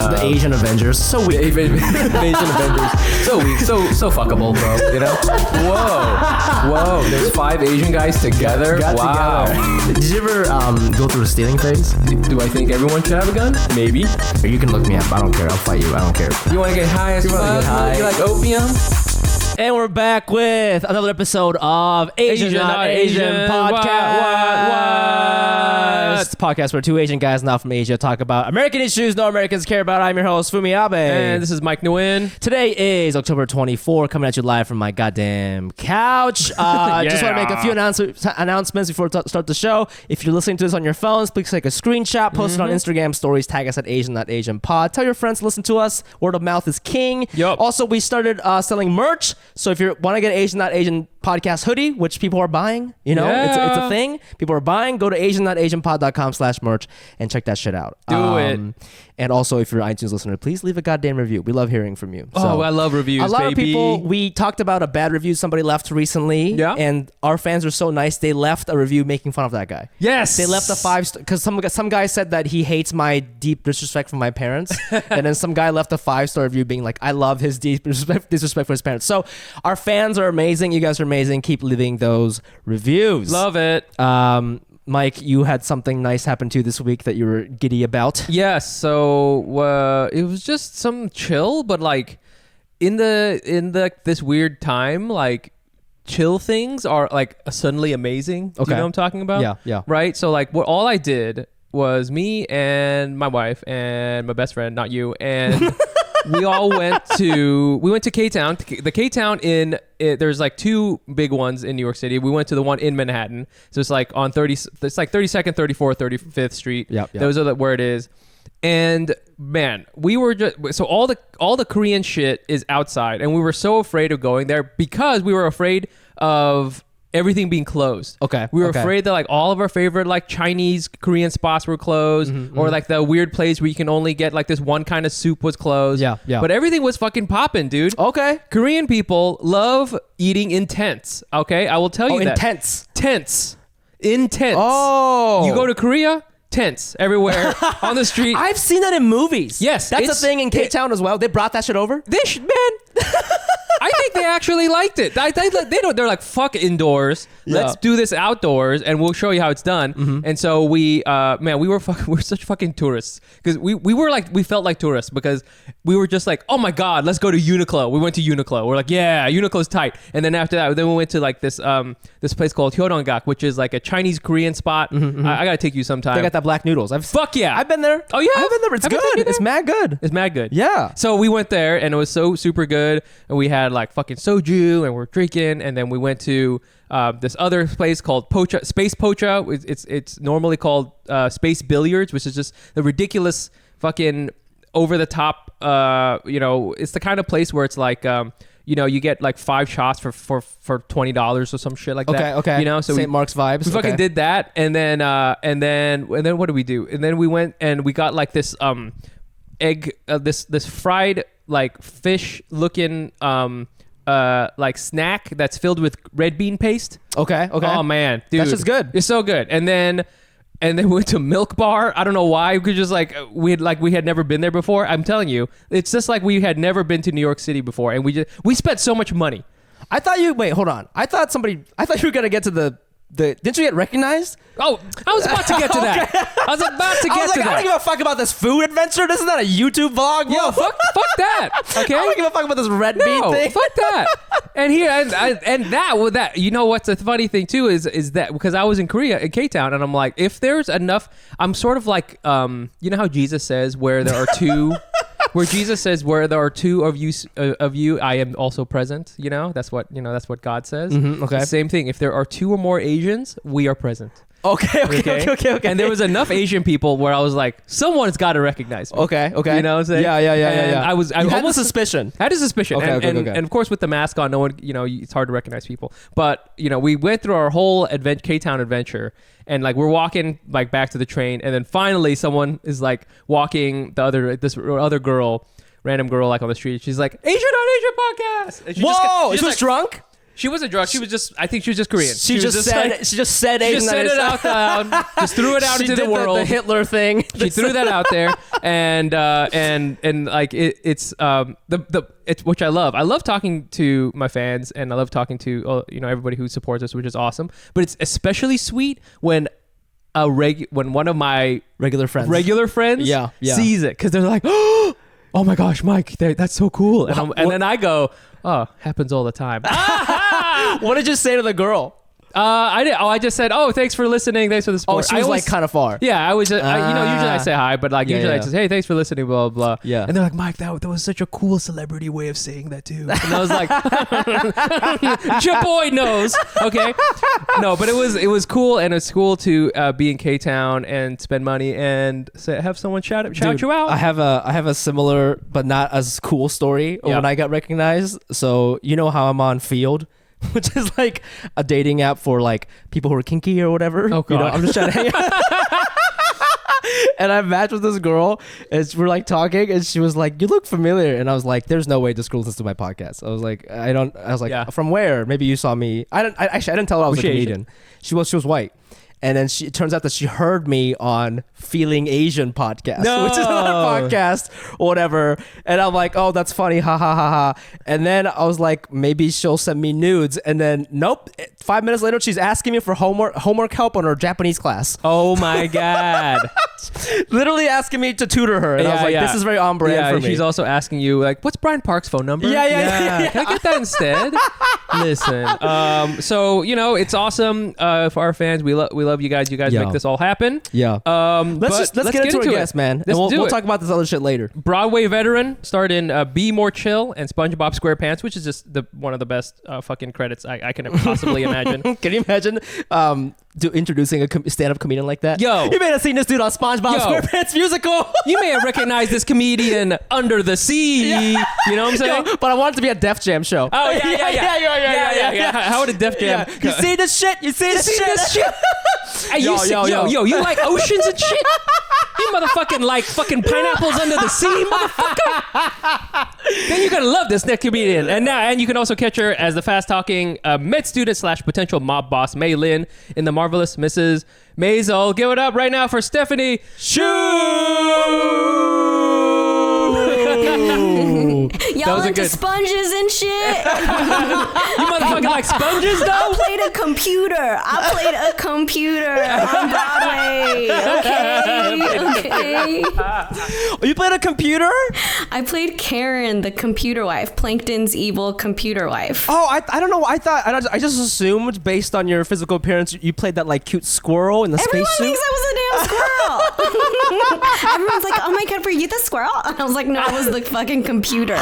The Asian Avengers. So weak. Asian Avengers. So weak. So fuckable, bro. You know? Whoa. There's 5 Asian guys together. Wow. Together. Did you ever go through a stealing phase? Do I think everyone should have a gun? Maybe. Or you can look me up. I don't care. I'll fight you. I don't care. You want to get high as fuck? You like opium? And we're back with another episode of Asian Not Asian Podcast. What? It's a podcast where 2 Asian guys not from Asia talk about American issues no Americans care about. I'm your host, Fumi Abe. And this is Mike Nguyen. Today is October 24, coming at you live from my goddamn couch. Just want to make a few announcements before we start the show. If you're listening to this on your phones, please take a screenshot, post it on Instagram stories, tag us at AsianNotAsianPod. Tell your friends to listen to us. Word of mouth is king. Yep. Also, we started selling merch. So if you want to get Asian Not Asian podcast hoodie, which people are buying, you know, it's a thing. People are buying. Go to AsianNotAsianPod.com/merch and check that shit out. Do it. And also, if you're an iTunes listener, please leave a goddamn review. We love hearing from you. So, I love reviews, a lot baby. of people, we talked about a bad review somebody left recently. Yeah. And our fans are so nice. They left a review making fun of that guy. Yes. They left a 5 because some guy said that he hates my deep disrespect for my parents. And then some guy left a 5-star review being like, I love his deep disrespect for his parents. So our fans are amazing. You guys are amazing. Keep leaving those reviews. Love it. Mike, you had something nice happen to you this week that you were giddy about. Yes. So it was just some chill, but like in this weird time, like chill things are like suddenly amazing. Do you know what I'm talking about? Yeah. Right. So like all I did was me and my wife and my best friend, not you, and we went to K-Town. The K-Town there's like 2 big ones in New York City. We went to the one in Manhattan. So it's like on 32nd, 34th, 35th Street. Yep. Those are where it is. And man, we were just, so all the Korean shit is outside, and we were so afraid of going there because we were afraid of everything being closed. Okay. We were afraid that like all of our favorite like Chinese Korean spots were closed, or like the weird place where you can only get like this one kind of soup was closed. Yeah. But everything was fucking popping, dude. Okay. Korean people love eating in tents. Okay, I will tell you that. Tents. In tents. Oh. You go to Korea, tents everywhere on the street. I've seen that in movies. Yes, that's a thing in K-Town as well. They brought that shit over. Man. I think they actually liked it. They're like, fuck indoors. Yeah. Let's do this outdoors, and we'll show you how it's done. And so we're such fucking tourists because we felt like tourists because we were just like, oh my god, let's go to Uniqlo. We went to Uniqlo. We're like, yeah, Uniqlo's tight. And then after that, we went to like this place called Hyeonggak, which is like a Chinese Korean spot. I gotta take you sometime. They got that black noodles. Fuck yeah, I've been there. Oh yeah, I've been there. It's good. It's mad good. It's mad good. Yeah. So we went there and it was so super good, and we had like fucking soju and we're drinking, and then we went to this other place called Space Pocha. It's normally called Space Billiards, which is just the ridiculous fucking over the top. It's the kind of place where it's like you get like 5 shots for $20 or some shit like that. Okay. You know, so St. Mark's vibes. We fucking did that, and then what did we do? And then we went and we got like this egg, this fried like fish looking like snack that's filled with red bean paste. Okay. Oh man, dude, that's just good. It's so good. And then we went to Milk Bar. I don't know why. We could just we had never been there before. I'm telling you, it's just like we had never been to New York City before, and we spent so much money. Wait, hold on. I thought you were gonna get to the didn't you get recognized? Oh, I was about to get to that. I was about to get to that. I don't give a fuck about this food adventure. This is not a YouTube vlog. Yo, fuck that. Okay. I don't give a fuck about this red bean thing. Fuck that. And here and that you know what's a funny thing too is that because I was in Korea in K-Town, and I'm like, if there's enough, I'm sort of like you know how Jesus says where there are two. Where Jesus says, "Where there are 2 of you, I am also present." You know, that's what God says. Okay. Same thing. If there are 2 or more Asians, we are present. Okay. And there was enough Asian people where I was like, someone's got to recognize me. Okay. You know what I'm saying? Yeah. And I had a suspicion. Had a suspicion. Okay. And of course, with the mask on, no one, it's hard to recognize people. But, we went through our whole K-Town adventure, and like we're walking like back to the train, and then finally someone is like walking this other girl, random girl like on the street. She's like, Asian on Asian podcast. And Whoa, she was drunk? She wasn't drunk. She was just. I think she was just Korean. She just said it out loud. Just threw it out into the world. The Hitler thing. She threw that out there, and like it's which I love. I love talking to my fans, and I love talking to everybody who supports us, which is awesome. But it's especially sweet when when one of my regular friends sees it, because they're like, oh my gosh, Mike, that's so cool, and then I go, oh, happens all the time. What did you say to the girl? I just said, oh, thanks for listening. Thanks for the support. Oh, she was like kind of far. Yeah, I was. Usually I say hi, but like usually I just, hey, thanks for listening, blah blah blah. Yeah. And they're like, Mike, that was such a cool celebrity way of saying that too. And I was like, your boy knows. Okay. No, but it was cool, and it's cool to be in K-Town and spend money and have someone shout you out. I have a similar but not as cool story when I got recognized. So you know how I'm on Field, which is like a dating app for like people who are kinky or whatever. Oh God. I'm just trying to hang out. And I matched with this girl, and we're like talking, and she was like, "You look familiar," and I was like, "There's no way this girl listens to my podcast." I was like, "From where? Maybe you saw me." I didn't tell her I was a comedian. She was white. And then it turns out that she heard me on Feeling Asian podcast, which is another podcast or whatever. And I'm like, oh, that's funny. Ha, ha, ha, ha. And then I was like, maybe she'll send me nudes. And then, nope. 5 minutes later, she's asking me for homework help on her Japanese class. Oh, my God. Literally asking me to tutor her. And I was like, this is very on brand for me. She's also asking you, like, what's Brian Park's phone number? Yeah. Can I get that instead? Listen. So, it's awesome for our fans. We love you guys. You guys make this all happen. Yeah. Let's get into our guest, man. And we'll talk about this other shit later. Broadway veteran, starred in Be More Chill and SpongeBob SquarePants, which is just one of the best fucking credits I can possibly imagine. Can you imagine introducing a stand-up comedian like that? Yo, you may have seen this dude on SpongeBob SquarePants musical. You may have recognized this comedian Under the Sea. Yeah. You know what I'm saying? But I want it to be a Def Jam show. Oh yeah. How would a Def Jam? You see this shit? You see this shit? Hey, yo, you like oceans and shit? You motherfucking like fucking pineapples under the sea, motherfucker. Then you're gonna love this next comedian. And you can also catch her as the fast-talking med student / potential mob boss Mei Lin in The Marvelous Mrs. Maisel. Give it up right now for Stephanie Hsu. Y'all into sponges and shit? You motherfucking like sponges though? I played a computer on Broadway. Okay. You played a computer? I played Karen, the computer wife, Plankton's evil computer wife. Oh, I don't know. I just assumed based on your physical appearance, you played that like cute squirrel in the spacesuit. Everyone thinks I was a damn squirrel. Everyone's like, oh my God, were you the squirrel? And I was like, no, I was the fucking computer.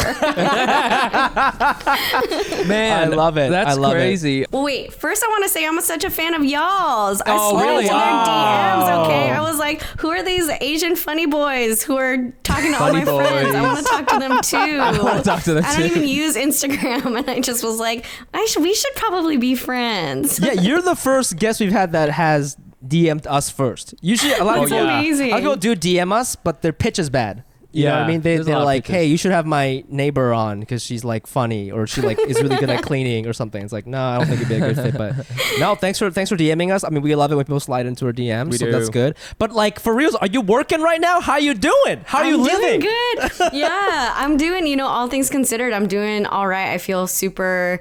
Man, I love it. That's crazy. Well, wait. First, I want to say I'm such a fan of y'all's. I slid really? into their DMs. Okay, I was like, who are these Asian funny boys who are talking to all my friends? I want to talk to them too. I want to talk to them too. I don't even use Instagram, and I just was like, we should probably be friends. Yeah, you're the first guest we've had that has DM'd us first. Usually, a lot of people do DM us, but their pitch is bad. You know what I mean? They're like, hey, you should have my neighbor on because she's like funny, or she like is really good at cleaning or something. It's like, no, I don't think it'd be a good fit. But no, thanks for DMing us. I mean, we love it when people slide into our DMs, so that's good. But like, for reals, are you working right now? How you doing? How are you living? Doing good. Yeah, I'm doing, all things considered, I'm doing all right. I feel super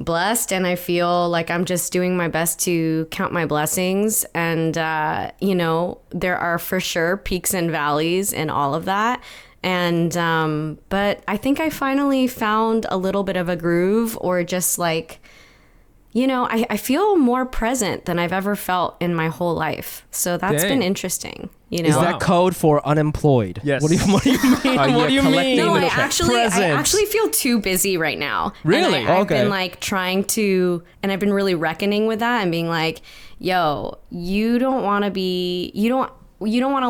blessed, and I feel like I'm just doing my best to count my blessings, and there are for sure peaks and valleys in all of that, and but I think I finally found a little bit of a groove, or just like, I feel more present than I've ever felt in my whole life, so that's been interesting. Is that code for unemployed? Yes. What do you mean? What do you mean? No, I actually feel too busy right now. Really? And I've been like trying to, and I've been really reckoning with that and being like, yo, you don't want to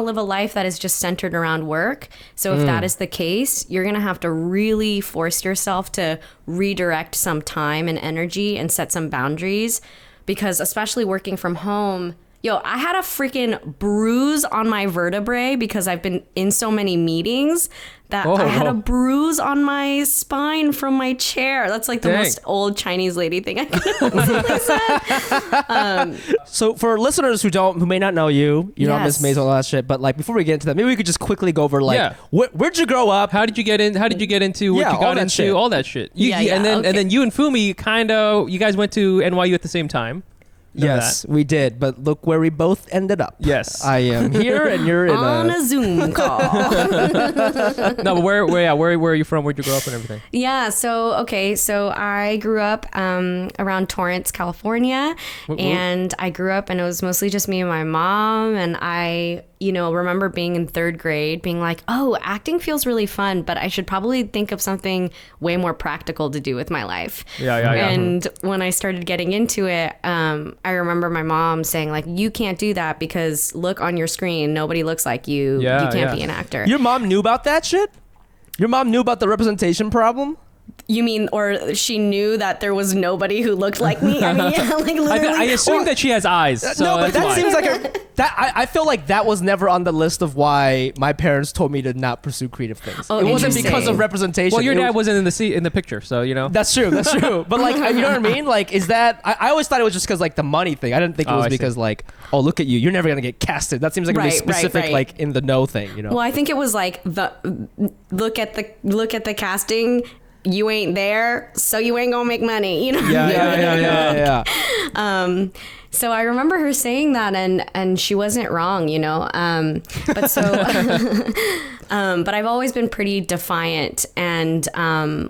live a life that is just centered around work. So if that is the case, you're going to have to really force yourself to redirect some time and energy and set some boundaries, because especially working from home, Yo, I had a freaking bruise on my vertebrae because I've been in so many meetings that I had a bruise on my spine from my chair. That's like the most old Chinese lady thing I could have said. So for listeners who may not know you, you're not Miss Maisel and all that shit, but like before we get into that, maybe we could just quickly go over like where'd you grow up? How did you get into what you got into? Shit. All that shit. And then you and Fumi you guys went to NYU at the same time. Yes, we did, but look where we both ended up. Yes, I am here, and you're in on a Zoom call. No, but where are you from? Where'd you grow up and everything? Yeah, so I grew up around Torrance, California, and I grew up, and it was mostly just me and my mom, and I remember being in 3rd grade, being like, oh, acting feels really fun, but I should probably think of something way more practical to do with my life. Yeah. And when I started getting into it, I remember my mom saying, like, you can't do that because look on your screen, nobody looks like you. You can't be an actor. Your mom knew about that shit? Your mom knew about the representation problem? You mean, or she knew that there was nobody who looked like me? I mean, yeah, like literally. I assume that she has eyes. So no, but that seems like I feel like that was never on the list of why my parents told me to not pursue creative things. Oh, it wasn't because of representation. Well, your dad wasn't in the picture, so That's true. But like, you know what I mean? Like, is that? I always thought it was just because like the money thing. I didn't think it was because like, oh, look at you, you're never gonna get casted. That seems like a really specific like in the know thing. Well, I think it was like the look at the casting. You ain't there, so you ain't gonna make money, Yeah. So I remember her saying that, and she wasn't wrong, but I've always been pretty defiant, and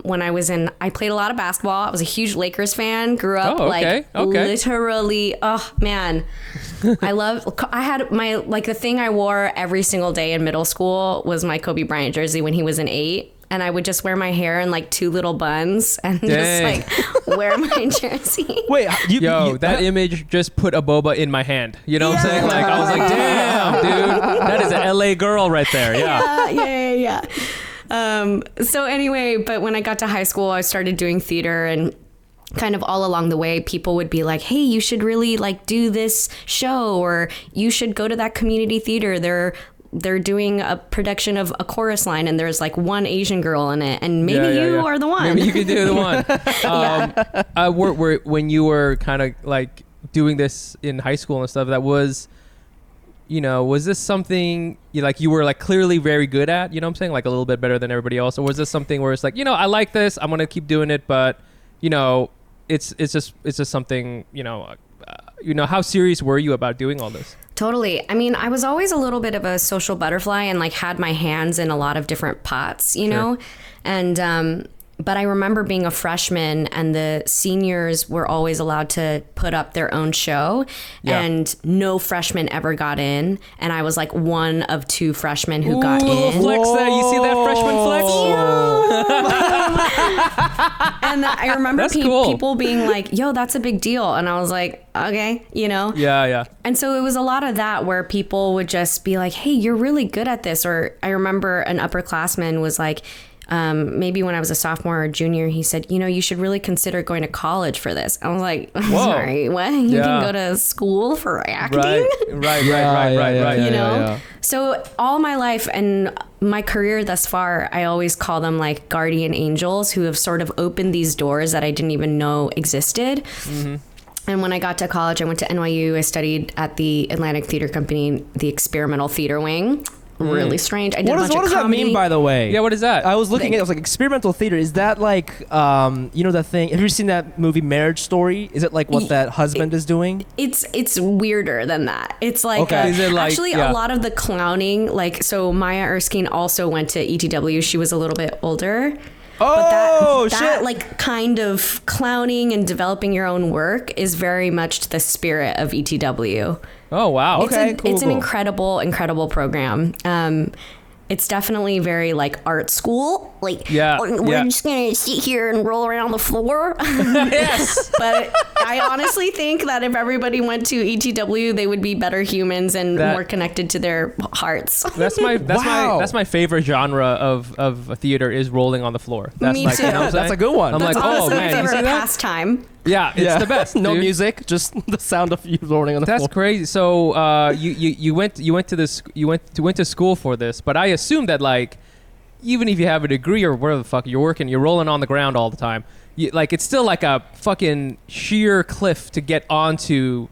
when I played a lot of basketball. I was a huge Lakers fan. Grew up literally. Oh man, I had the thing I wore every single day in middle school was my Kobe Bryant jersey when he was an 8. And I would just wear my hair in like 2 little buns and just like wear my jersey. Wait, that image just put a boba in my hand. You know what I'm saying? Like I was like, damn, dude, that is an LA girl right there. Yeah. So anyway, but when I got to high school, I started doing theater, and kind of all along the way, people would be like, hey, you should really like do this show, or you should go to that community theater. They're doing a production of A Chorus Line, and there's like one Asian girl in it, and maybe you are the one. Maybe you could do the one. When you were kind of like doing this in high school and stuff, that was, was this something you were like clearly very good at? You know what I'm saying? Like a little bit better than everybody else, or was this something where it's like, I like this, I'm gonna keep doing it, but it's just something, how serious were you about doing all this? Totally. I mean, I was always a little bit of a social butterfly and like had my hands in a lot of different pots, know? And, but I remember being a freshman, and the seniors were always allowed to put up their own show, and no freshman ever got in. And I was like one of 2 freshmen who got in. Flex that. You see that freshman flex? And I remember people being like, yo, that's a big deal. And I was like, okay, Yeah. And so it was a lot of that where people would just be like, hey, you're really good at this. Or I remember an upperclassman was like, maybe when I was a sophomore or junior, he said, you should really consider going to college for this. I was like, sorry, what? You can go to school for acting? Right. So all my life and my career thus far, I always call them like guardian angels who have sort of opened these doors that I didn't even know existed. Mm-hmm. And when I got to college, I went to NYU. I studied at the Atlantic Theater Company, the experimental theater wing. Really strange. I did what does that mean, by the way? Yeah, what is that? I was looking at it. I was like, experimental theater. Is that like, that thing? Have you seen that movie Marriage Story? Is it like what that husband is doing? It's weirder than that. It's like, is it like actually a lot of the clowning. Like, so Maya Erskine also went to ETW. She was a little bit older. Oh, but that like kind of clowning and developing your own work is very much the spirit of ETW. Oh, wow. It's an incredible program. It's definitely very like art school. Like, Yeah, we're yeah. just gonna sit here and roll around on the floor. Yes. But I honestly think that if everybody went to ETW, they would be better humans and more connected to their hearts. That's Wow. my favorite genre of a theater is rolling on the floor. That's Me like, too. You know what I'm That's saying? a good one. I'm That's like, oh honestly my man, you favorite see that? pastime. Yeah, it's the best. No dude. music, just the sound of you rolling on the That's floor. crazy. So you went to school for this, but I assume that like even if you have a degree or whatever the fuck you're working, you're rolling on the ground all the time. Like it's still like a fucking sheer cliff to get onto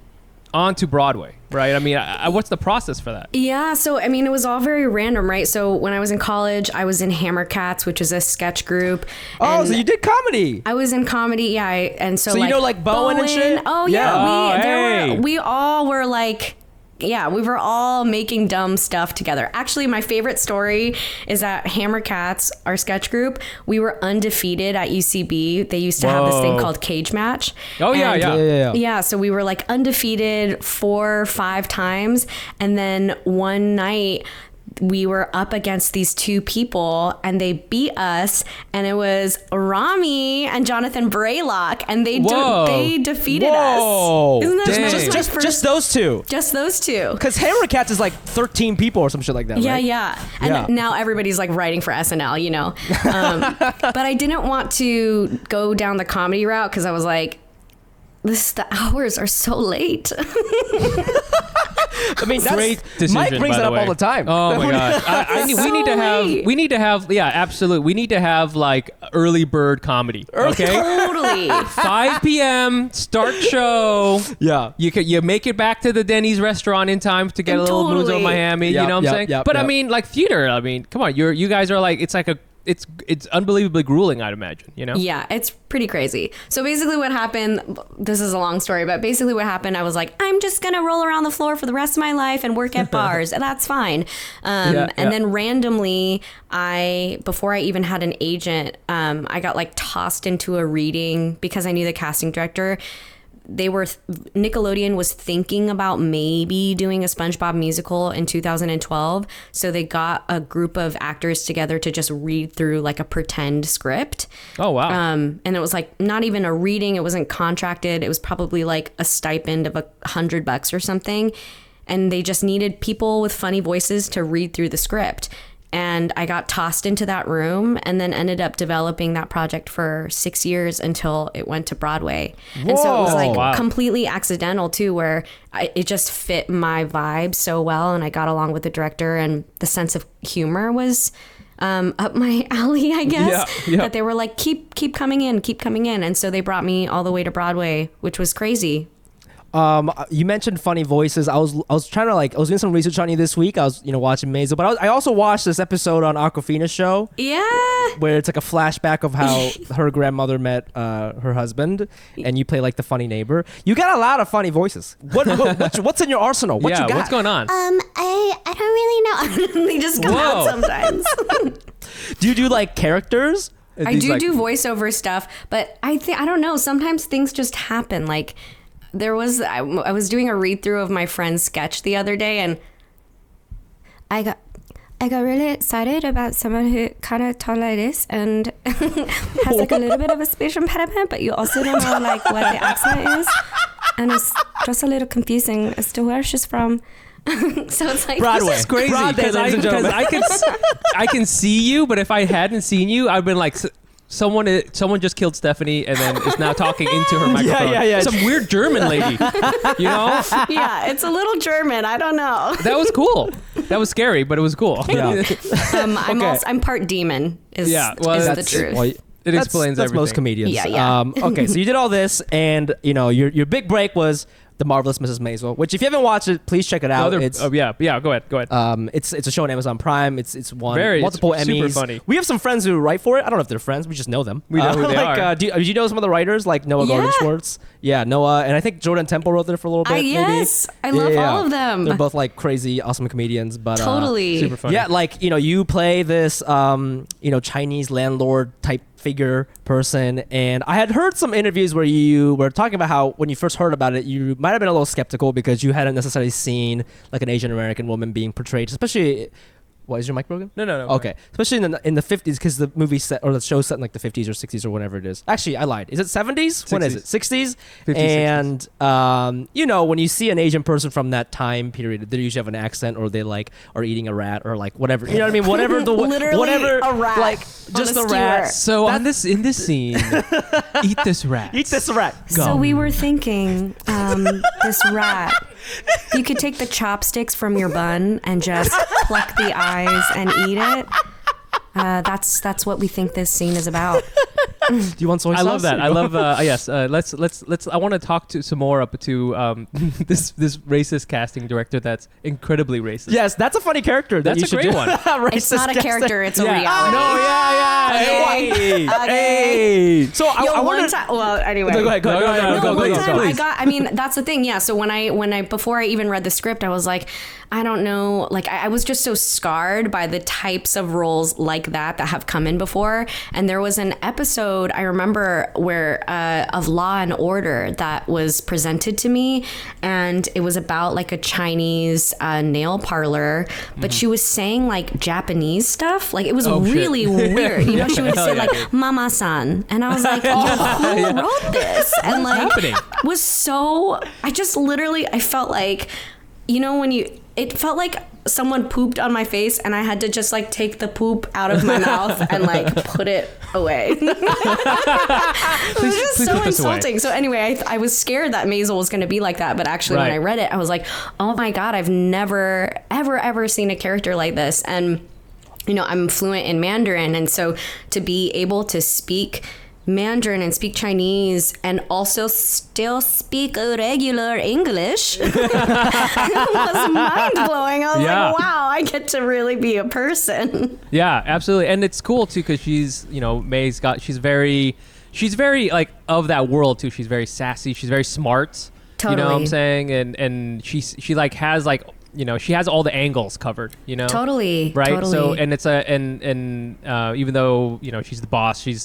Broadway, right? I mean, what's the process for that? Yeah, so I mean, it was all very random, right? So when I was in college, I was in Hammer Cats, which is a sketch group. Oh, and so you did comedy. I was in comedy, yeah, and so So you know, like, Bowen and shit? Oh Yeah. yeah, Oh, we all were like. Yeah, we were all making dumb stuff together. Actually, my favorite story is that Hammer Cats, our sketch group, we were undefeated at UCB. They used to have this thing Whoa. called Cage Match. Oh, yeah, And- yeah. Yeah, so we were like undefeated 4 or 5 times. And then one night we were up against these 2 people and they beat us. And it was Rami and Jonathan Braylock. And they defeated Whoa. us. Isn't that Dang. just my Just first? just those two. Just those 2. Because Hammer Cats is like 13 people or some shit like that, Yeah, right? yeah. And Yeah. now everybody's like writing for SNL, you know. But I didn't want to go down the comedy route because I was like, the hours are so late. I mean, that's Great decision, Mike brings by that the up way. all the time. Oh my god! We need to have yeah, absolutely. We need to have like early bird comedy. Okay, Totally. 5 p.m. start show. Yeah. You make it back to the Denny's restaurant in time to get a little Moonzo Totally. Miami. Yep, you know what I'm yep, saying? yep, But I yep. mean, like theater. I mean, come on, you guys are like it's unbelievably grueling. I'd imagine. You know? Yeah, it's pretty crazy. So basically what happened, this is a long story, but basically what happened, I was like, I'm just going to roll around the floor for the rest of my life and work at bars. And that's fine. And then randomly, before I even had an agent, I got like tossed into a reading because I knew the casting director. Nickelodeon was thinking about maybe doing a SpongeBob musical in 2012. So they got a group of actors together to just read through like a pretend script. Oh wow. And it was like not even a reading. It wasn't contracted. It was probably like a stipend of $100 or something. And they just needed people with funny voices to read through the script. And I got tossed into that room and then ended up developing that project for 6 years until it went to Broadway. And so it was like Wow. completely accidental too, where it just fit my vibe so well. And I got along with the director and the sense of humor was up my alley, I guess. Yeah. That they were like, keep coming in, keep coming in. And so they brought me all the way to Broadway, which was crazy. You mentioned funny voices. I was trying to I was doing some research on you this week. I was watching Maisel, but I also watched this episode on Aquafina's show. Yeah. Where it's like a flashback of how her grandmother met her husband, and you play like the funny neighbor. You got a lot of funny voices. What's in your arsenal? What yeah. you got? What's going on? I don't really know. They just come out Whoa. sometimes. Do you do like characters? I do voiceover stuff, but I don't know. Sometimes things just happen. Like I was doing a read through of my friend's sketch the other day, and I got really excited about someone who kind of talks like this and has like a little bit of a speech impediment, but you also don't know like what the accent is, and it's just a little confusing as to where she's from. So it's like Broadway. This is crazy Broadway, because ladies and gentlemen. I can see you, but if I hadn't seen you, I've been like. Someone just killed Stephanie and then is now talking into her microphone. yeah. Some weird German lady, you know? yeah, it's a little German. I don't know. That was cool. That was scary, but it was cool. Yeah. I'm part demon. Is the truth. Well, It explains that's most everything. comedians. Yeah. Okay, so you did all this, and your big break was The Marvelous Mrs. Maisel, which if you haven't watched it, please check it out. Yeah. Go ahead. It's a show on Amazon Prime. It's won Very- multiple it's Emmys. super funny. We have some friends who write for it. I don't know if they're friends. We just know them. We know who they are. Do you know some of the writers like Noah Yeah. Gordon Schwartz? Yeah, Noah, and I think Jordan Temple wrote there for a little bit. Yes, maybe. I love all of them. They're both like crazy, awesome comedians. But Totally. Super funny. yeah, like you play this Chinese landlord type figure person, and I had heard some interviews where you were talking about how when you first heard about it, you might have been a little skeptical because you hadn't necessarily seen like an Asian American woman being portrayed, especially Why is your mic broken? No. Okay, especially in the 50s, because the movie set or the show set in like the 50s or 60s or whatever it is. Actually, I lied. Is it 70s? When is it? 60s. 50s, and you know, when you see an Asian person from that time period, they usually have an accent, or they like are eating a rat, or like whatever. You know what I mean? Whatever the Literally whatever a rat like just a rat. So in this scene, eat this rat. Eat this rat. Go. So we were thinking, this rat. You could take the chopsticks from your bun and just pluck the eyes and eat it. That's what we think this scene is about. Do you want soy sauce? I love that. I love. Yes. Let's. I want to talk to some more up to this racist casting director that's incredibly racist. Yes, that's a funny character. That's you a should great do. one. It's not a character. It's a reality. No, Okay. Hey. So Yo, I one wanted. time. Well, anyway. Go ahead. No, One go, time please. I mean, that's the thing. Yeah. So when I before I even read the script, I was like, I don't know. Like I was just so scarred by the types of roles like that have come in before. And there was an episode I remember where of Law and Order that was presented to me, and it was about like a Chinese nail parlor, but she was saying like Japanese stuff. Like it was really weird. You know, she would say like "Mama-san," and I was like, who wrote this? And like happening? Was so. I just literally I felt like, you know, it felt like someone pooped on my face and I had to just like take the poop out of my mouth and like put it away. It was just so insulting. So anyway, I was scared that Maisel was going to be like that, but actually when I read it, I was like, oh my God, I've never ever seen a character like this. And you know, I'm fluent in Mandarin, and so to be able to speak Mandarin and speak Chinese and also still speak regular English was mind-blowing. I was like, wow, I get to really be a person. Yeah, absolutely. And it's cool too because she's, you know, she's very like of that world too. She's very sassy, she's very smart. Totally. You know what I'm saying? And she like has like, you know, she has all the angles covered, you know? Totally. Right? Totally. So and it's even though, you know, she's the boss, she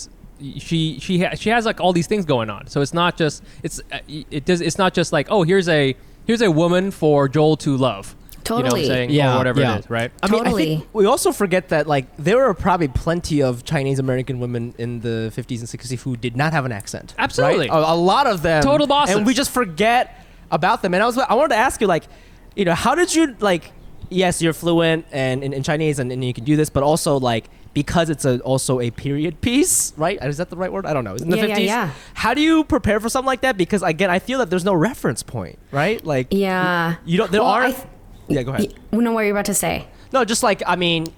has like all these things going on. So it's not just it's not just like, oh, here's a woman for Joel to love. Totally. You know what I'm saying? Or whatever it is, right? I mean, Totally. I think we also forget that like there were probably plenty of Chinese American women in the 50s and 60s who did not have an accent. Absolutely. Right? A lot of them. Total bosses. And we just forget about them. And I wanted to ask you, like, you know, how did you, like, yes, you're fluent and in Chinese and you can do this, but also like because it's also a period piece, right? Is that the right word? I don't know. Is it in the 50s? Yeah. How do you prepare for something like that? Because again, I feel that there's no reference point, right? Like, yeah. you don't. There aren't. Yeah, go ahead. No, what are you about to say? No, just like, I mean,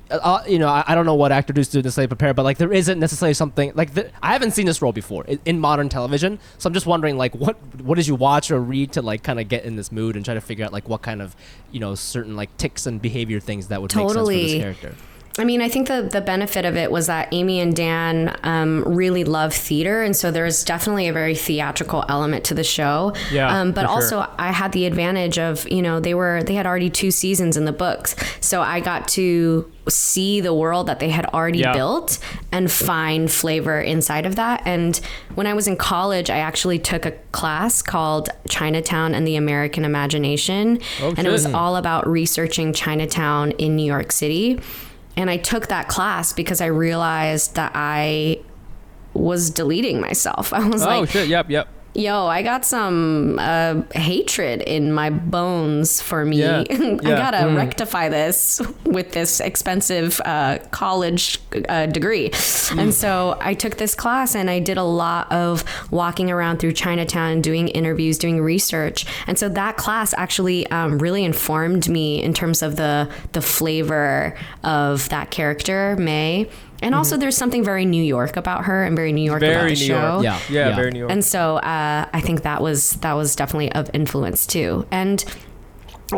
you know, I don't know what actors do to necessarily prepare, but like there isn't necessarily something like I haven't seen this role before in modern television, so I'm just wondering like what did you watch or read to like kind of get in this mood and try to figure out like what kind of, you know, certain like tics and behavior things that would make sense for this character. I mean, I think the benefit of it was that Amy and Dan really love theater, and so there's definitely a very theatrical element to the show. Yeah, but also I had the advantage of, you know, they had already 2 seasons in the books, so I got to see the world that they had already built and find flavor inside of that. And when I was in college, I actually took a class called Chinatown and the American Imagination, and it was all about researching Chinatown in New York City. And I took that class because I realized that I was deleting myself. I was like, oh shit, yep. Yo, I got some hatred in my bones for me. Yeah. I gotta rectify this with this expensive college degree. And so I took this class and I did a lot of walking around through Chinatown, doing interviews, doing research. And so that class actually really informed me in terms of the flavor of that character, May. And also there's something very New York about her and very New York about the show. Yeah, very New York. And so I think that was definitely of influence too. And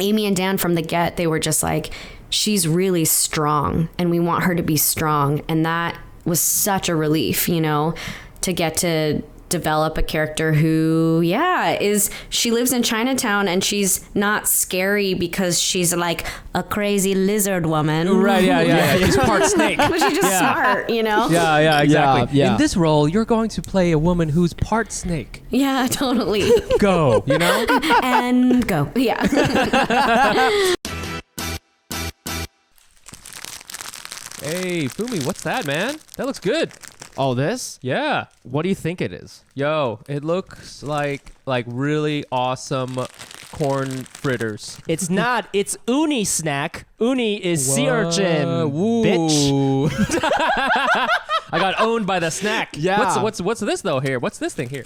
Amy and Dan from the get, they were just like, she's really strong and we want her to be strong. And that was such a relief, you know, to get to develop a character who she lives in Chinatown and she's not scary because she's like a crazy lizard woman, right? Yeah. She's part snake, but she's just smart, you know. Yeah, exactly. Yeah. In this role, you're going to play a woman who's part snake. Yeah, totally. Go, you know. And go. Yeah. Hey, Fumi, what's that, man? That looks good. Oh, this? Yeah. What do you think it is? Yo, it looks like really awesome corn fritters. It's not. It's uni snack. Uni is sea urchin, bitch. I got owned by the snack. Yeah. What's this though here? What's this thing here?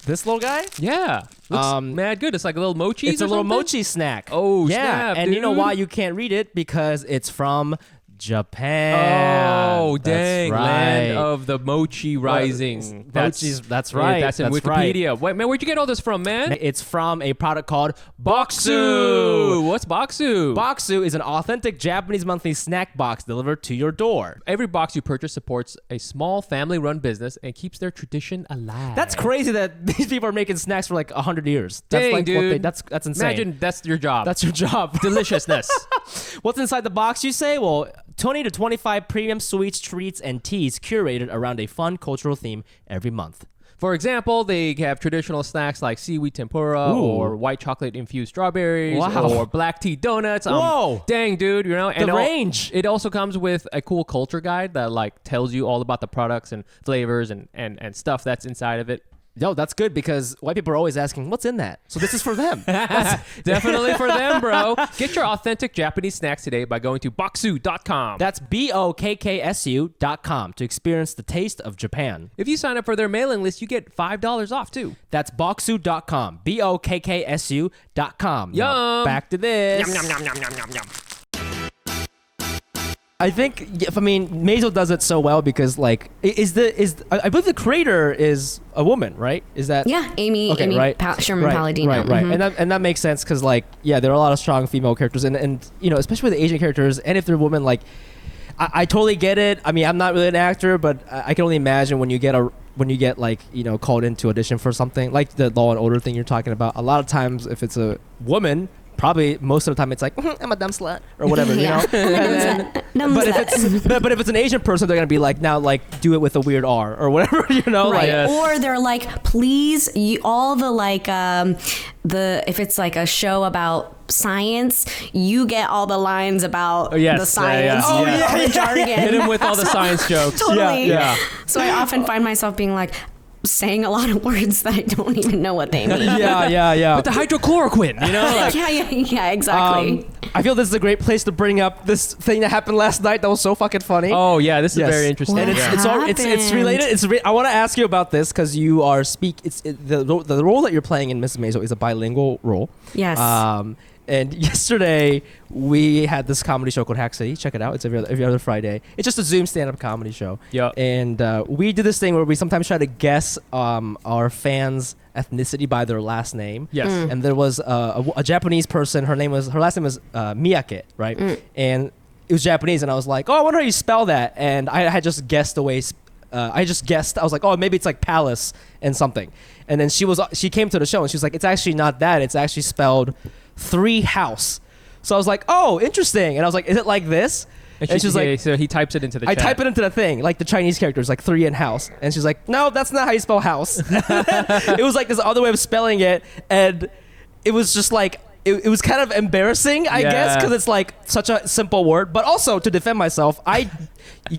This little guy? Yeah. Looks mad good. It's like a little mochi. It's a little mochi snack. Oh, yeah. snap, And you know dude. why you can't read it? Because it's from Japan. Oh, That's dang. right. Land of the mochi rising. That's right. That's in That's Wikipedia. right. Wait, man, where'd you get all this from, man? It's from a product called Boxu. Boxu. What's Boxu? Boxu is an authentic Japanese monthly snack box delivered to your door. Every box you purchase supports a small family-run business and keeps their tradition alive. That's crazy that these people are making snacks for like 100 years. That's Dang, like dude. that's insane. Imagine that's your job. That's your job. Deliciousness. What's inside the box, you say? Well, 20 to 25 premium sweets, treats, and teas curated around a fun cultural theme every month. For example, they have traditional snacks like seaweed tempura Ooh. or white chocolate infused strawberries Wow. or black tea donuts. Whoa. Dang, dude, you know. The range. It also comes with a cool culture guide that like tells you all about the products and flavors and stuff that's inside of it. Yo, that's good because white people are always asking, what's in that? So this is for them. Definitely for them, bro. Get your authentic Japanese snacks today by going to boxu.com. That's BOKKSU.com to experience the taste of Japan. If you sign up for their mailing list, you get $5 off too. That's boxu.com. BOKKSU.com. Yum. Now, back to this. Yum, yum, yum, yum, yum, yum. I think, Maisel does it so well because, like, I believe the creator is a woman, right? Is that? Yeah, Amy right. Sherman right, Palladino. Right. Mhm. And that makes sense because, like, yeah, there are a lot of strong female characters, and you know, especially with the Asian characters, and if they're women, like, I totally get it. I mean, I'm not really an actor, but I can only imagine when you get like, you know, called into audition for something like the Law and Order thing you're talking about. A lot of times, if it's a woman, probably most of the time it's like, I'm a dumb slut or whatever, you know. But if it's an Asian person, they're gonna be like, now like do it with a weird R or whatever, you know. Right. Like, Yes. Or they're like, please, all the like if it's like a show about science, you get all the lines about yes, the science. yeah. Oh, yeah, all the jargon. Hit him with all the science jokes. Totally. Yeah. So I often find myself being like saying a lot of words that I don't even know what they mean. yeah. With the hydrochloroquine, you know? Like, yeah, exactly. I feel this is a great place to bring up this thing that happened last night that was so fucking funny. oh, yeah, this is Yes. very interesting. And Yeah. it's related. I want to ask you about this because you are the role that you're playing in Mrs. Maisel is a bilingual role. Yes. And yesterday we had this comedy show called Hack City. Check it out. It's every other Friday. It's just a Zoom stand-up comedy show. Yep. And we do this thing where we sometimes try to guess our fans' ethnicity by their last name. Yes. And there was a Japanese person. Her last name was Miyake, right? And it was Japanese, and I was like, oh, I wonder how you spell that. And I had just guessed the way. I was like, oh, maybe it's like palace and something. And then she came to the show and she was like, it's actually not that. It's actually spelled 3 house. So I was like, oh, interesting. And I was like, is it like this? And she was like, so he types it into the I chat. type it into the thing, like the Chinese characters, like 3 in house. And she's like, no, that's not how you spell house. It was like this other way of spelling it. And it was just like, it was kind of embarrassing, I guess, because it's like such a simple word. But also to defend myself,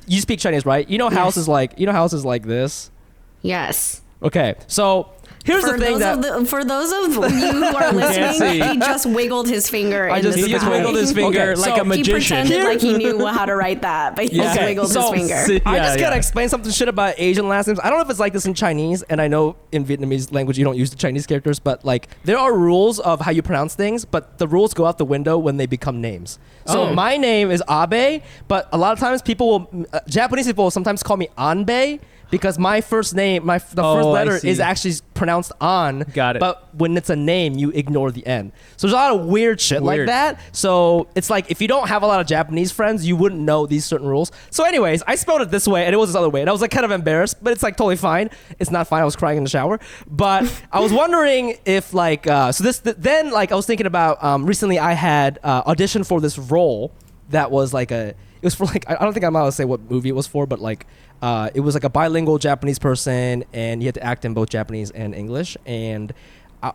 you speak Chinese, right? You know, house is like this. Yes. Okay, so here's the thing For those of you who are listening, he just wiggled his finger. He just wiggled his finger Okay, like so a magician. He pretended like he knew how to write that, but he just wiggled his finger. I just gotta explain something shit about Asian last names. I don't know if it's like this in Chinese, and I know in Vietnamese language you don't use the Chinese characters, but like there are rules of how you pronounce things, but the rules go out the window when they become names. So my name is Abe, but a lot of times Japanese people will sometimes call me Anbe. Because my first name, the first letter is actually pronounced on. Got it. But when it's a name, you ignore the N. So there's a lot of weird shit like that. So it's like if you don't have a lot of Japanese friends, you wouldn't know these certain rules. So anyways, I spelled it this way and it was this other way. And I was like kind of embarrassed, but it's like totally fine. It's not fine. I was crying in the shower. But I was wondering if like, then like I was thinking about recently I had auditioned for this role that was like it was for like, I don't think I'm allowed to say what movie it was for, but like, it was like a bilingual Japanese person, and you had to act in both Japanese and English. And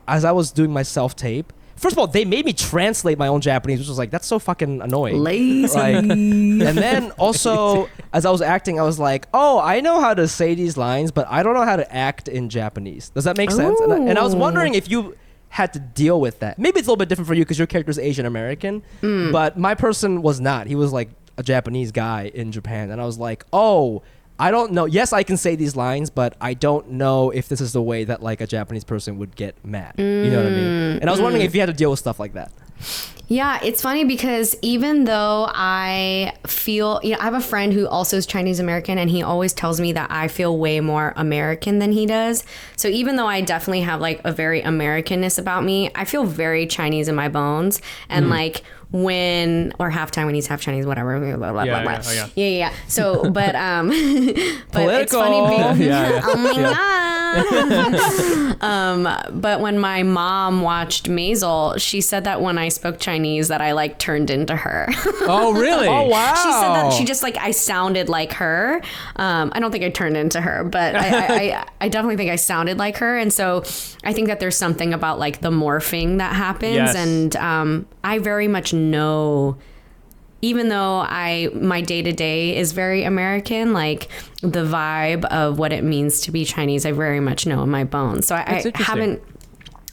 as I was doing my self-tape, first of all, they made me translate my own Japanese, which was like, that's so fucking annoying. Lazy. Like, and then also, as I was acting, I was like, oh, I know how to say these lines, but I don't know how to act in Japanese. Does that make sense? And I was wondering if you had to deal with that. Maybe it's a little bit different for you because your character is Asian American, but my person was not. He was like a Japanese guy in Japan, and I was like, oh, I don't know. Yes, I can say these lines, but I don't know if this is the way that like a Japanese person would get mad. You know what I mean? And I was wondering if you had to deal with stuff like that. Yeah, it's funny because even though I feel, I have a friend who also is Chinese American, and he always tells me that I feel way more American than he does. So even though I definitely have like a very Americanness about me, I feel very Chinese in my bones. And like or halftime when he's half Chinese, whatever. Blah, blah, blah, blah. Yeah. So, but it's funny being, oh my God. But when my mom watched Maisel, she said that when I spoke Chinese that I like turned into her. Oh, really? Oh, wow. She said that she just like, I sounded like her. I don't think I turned into her, but I definitely think I sounded like her. And so I think that there's something about like the morphing that happens. Yes. And I very much know, even though my day-to-day is very American, like the vibe of what it means to be Chinese, I very much know in my bones. So I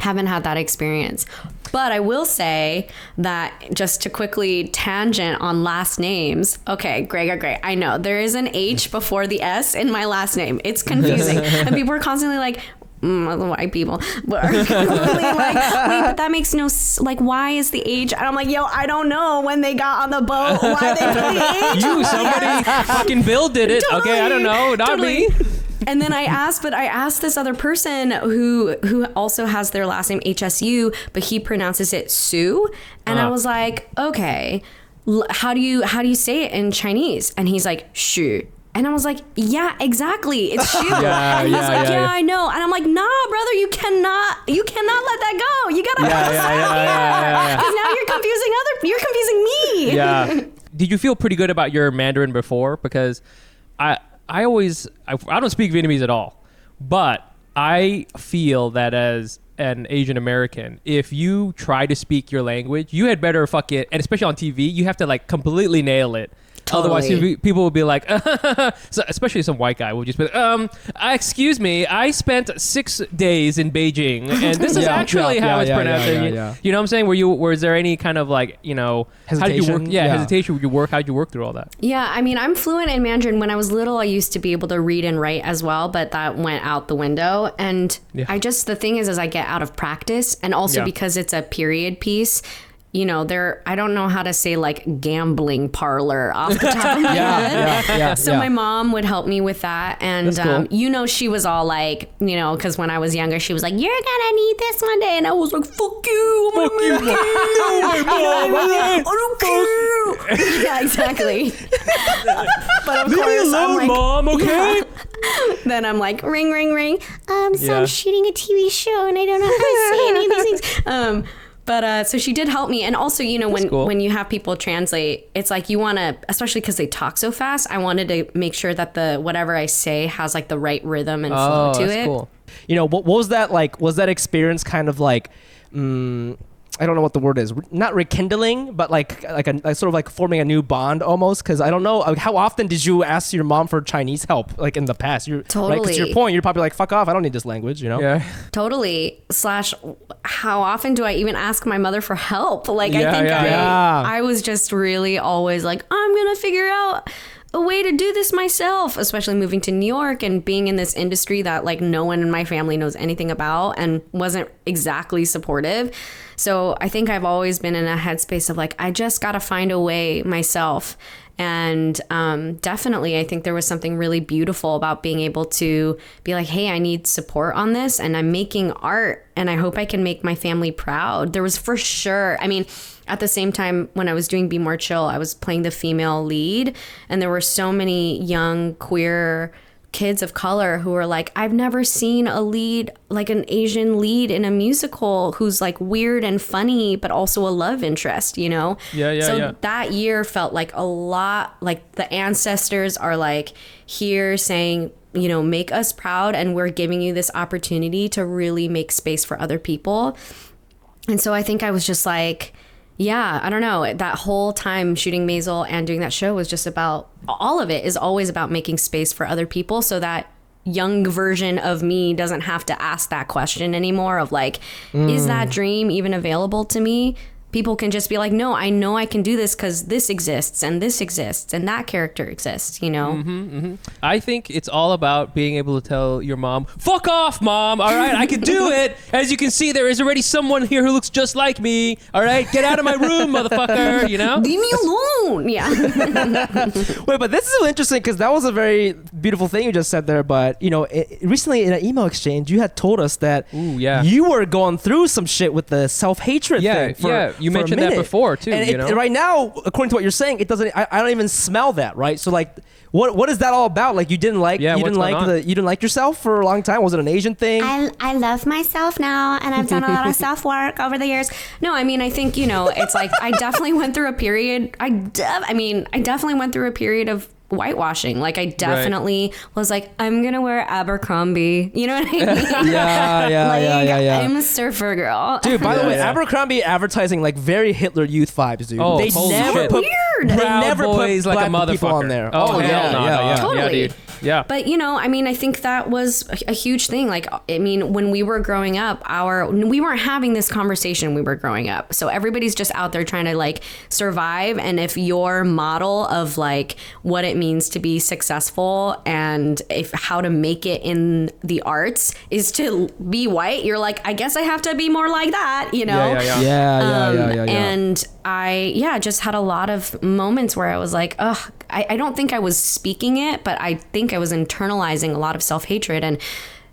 haven't had that experience. But I will say that, just to quickly tangent on last names. Okay, great. I know there is an H before the S in my last name. It's confusing. And people are constantly like, white people are like, wait, but that makes no like, why is the H? And I'm like, yo, I don't know when they got on the boat why they put the H. Somebody fucking Bill did it. Totally, okay, I don't know, not me. And then I asked this other person who also has their last name HSU, but he pronounces it Sue, and I was like, okay, how do you say it in Chinese? And he's like, Shu. And I was like, yeah, exactly. It's Shu. And he's like, yeah, I know. And I'm like, nah, brother, you cannot let that go. You gotta because now you're confusing me. Yeah. Did you feel pretty good about your Mandarin before? Because I don't speak Vietnamese at all, but I feel that as an Asian American, if you try to speak your language, you had better fuck it, and especially on TV, you have to like completely nail it. Totally. Otherwise, people will be like, so especially some white guy will just be like, excuse me, I spent 6 days in Beijing, and this is actually how it's pronounced. You know what I'm saying? Was there any kind of like, hesitation? How did you work? Hesitation. How did you work through all that? Yeah, I mean, I'm fluent in Mandarin. When I was little, I used to be able to read and write as well, but that went out the window. And the thing is I get out of practice, and also because it's a period piece. I don't know how to say like gambling parlor off the top of my head. So my mom would help me with that. And, cool. She was all like, because when I was younger, she was like, you're going to need this one day. And I was like, fuck you. I don't care. Yeah, exactly. But of course, leave me alone, like, Mom, okay? Then I'm like, ring, ring, ring. I'm shooting a TV show and I don't know how to say any of these things. But so she did help me. And also, when you have people translate, it's like you want to, especially because they talk so fast, I wanted to make sure that whatever I say has like the right rhythm and flow to it. Cool. What was that like? Was that experience kind of like, I don't know what the word is, not rekindling, but like sort of like forming a new bond almost? Because I don't know, how often did you ask your mom for Chinese help like in the past? Totally. Right? 'Cause to your point, you're probably like, fuck off, I don't need this language, Yeah. Totally. / how often do I even ask my mother for help? Like, I was just really always like, I'm going to figure out a way to do this myself, especially moving to New York and being in this industry that like no one in my family knows anything about and wasn't exactly supportive. So I think I've always been in a headspace of like, I just got to find a way myself. And definitely, I think there was something really beautiful about being able to be like, hey, I need support on this and I'm making art and I hope I can make my family proud. There was for sure, I mean, at the same time, when I was doing Be More Chill, I was playing the female lead and there were so many young queer kids of color who were like, I've never seen a lead, like an Asian lead in a musical who's like weird and funny, but also a love interest, So that year felt like a lot, like the ancestors are like here saying, make us proud and we're giving you this opportunity to really make space for other people. And so I think I was just like, yeah, I don't know. That whole time shooting Maisel and doing that show was just about, all of it is always about making space for other people so that young version of me doesn't have to ask that question anymore of like, is that dream even available to me? People can just be like, no, I know I can do this because this exists and that character exists, you know? I think it's all about being able to tell your mom, fuck off, mom. All right, I can do it. As you can see, there is already someone here who looks just like me. All right, get out of my room, motherfucker, you know? Leave me alone. Yeah. Wait, but this is so interesting because that was a very beautiful thing you just said there. But, you know, recently in an email exchange, you had told us that you were going through some shit with the self-hatred thing. You mentioned that before too. And you know, right now, according to what you're saying, it doesn't. I don't even smell that, right? So like, what is that all about? Like, you didn't like yourself for a long time. Was it an Asian thing? I love myself now, and I've done a lot of self work over the years. No, I mean, I think, you know, it's like I definitely went through a period. I definitely went through a period of whitewashing. Like, I definitely was like, I'm gonna wear Abercrombie. You know what I mean? Yeah. I'm a surfer girl. Dude, by the way, Abercrombie advertising like very Hitler Youth vibes, dude. Oh, they never put weird. They never put like black a people on there. Oh, yeah, Totally. dude. Yeah. But, you know, I mean, I think that was a huge thing. Like, I mean, when we were growing up, we weren't having this conversation when we were growing up. So everybody's just out there trying to like survive. And if your model of like what it means to be successful and how to make it in the arts is to be white, you're like, I guess I have to be more like that, you know? Yeah. And I just had a lot of moments where I was like, ugh, I don't think I was speaking it, but I think I was internalizing a lot of self-hatred. And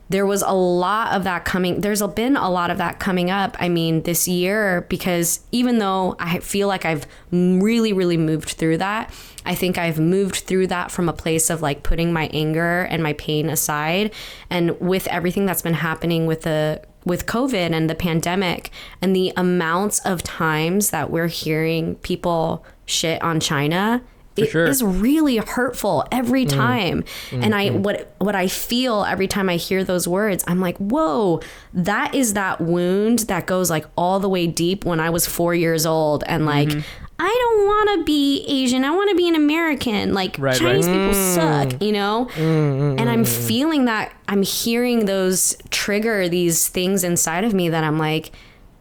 there was a lot of that there's been a lot of that coming up, I mean, this year, because even though I feel like I've really, really moved through that, I think I've moved through that from a place of like putting my anger and my pain aside. And with everything that's been happening with COVID and the pandemic and the amounts of times that we're hearing people shit on China, is really hurtful every time. And what I feel every time I hear those words, I'm like, whoa, that is that wound that goes like all the way deep when I was 4 years old. And like, I don't want to be Asian. I want to be an American. Like, Chinese people suck, you know? And I'm feeling that, I'm hearing those trigger these things inside of me that I'm like,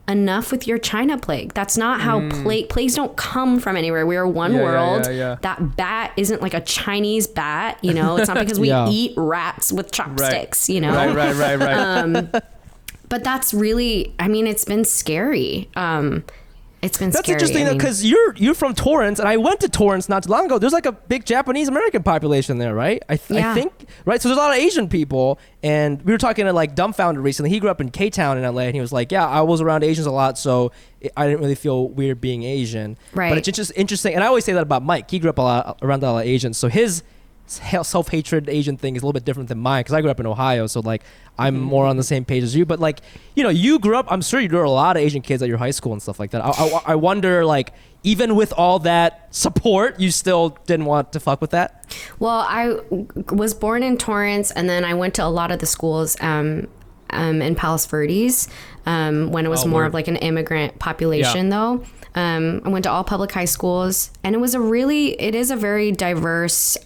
enough with your China plague. That's not how plagues don't come from anywhere. We are one world. That bat isn't like a Chinese bat, you know? It's not because we eat rats with chopsticks, you know? Right. But that's really, I mean, it's been scary. It's been That's scary. interesting though, because you're from Torrance, and I went to Torrance not too long ago. There's like a big Japanese American population there, right? I think, right? So there's a lot of Asian people, and we were talking to like Dumbfounded recently. He grew up in K-Town in LA, and he was like, yeah, I was around Asians a lot, so I didn't really feel weird being Asian. Right. But it's just interesting, and I always say that about Mike. He grew up around a lot of Asians, so his self-hatred Asian thing is a little bit different than mine, because I grew up in Ohio, so like I'm more on the same page as you. But like, you know, you grew up, I'm sure you grew up a lot of Asian kids at your high school and stuff like that. I wonder, like, even with all that support, you still didn't want to fuck with that? Well, I was born in Torrance, and then I went to a lot of the schools in Palos Verdes when it was more of like an immigrant population though. I went to all public high schools, and it is a very diverse,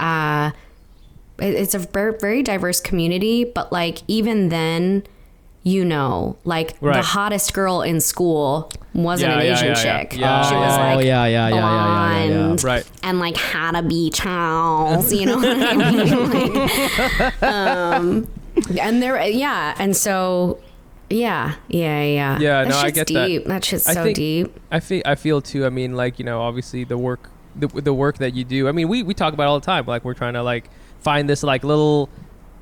it's a very, very diverse community. But like, even then, you know, like the hottest girl in school wasn't an Asian chick. She was like blonde and like had a beach house, you know what I mean? And there, and so. Yeah. No, I get deep. That shit's so deep. I feel too. I mean, like, you know, obviously the work that you do. I mean, we talk about it all the time. Like, we're trying to like find this like little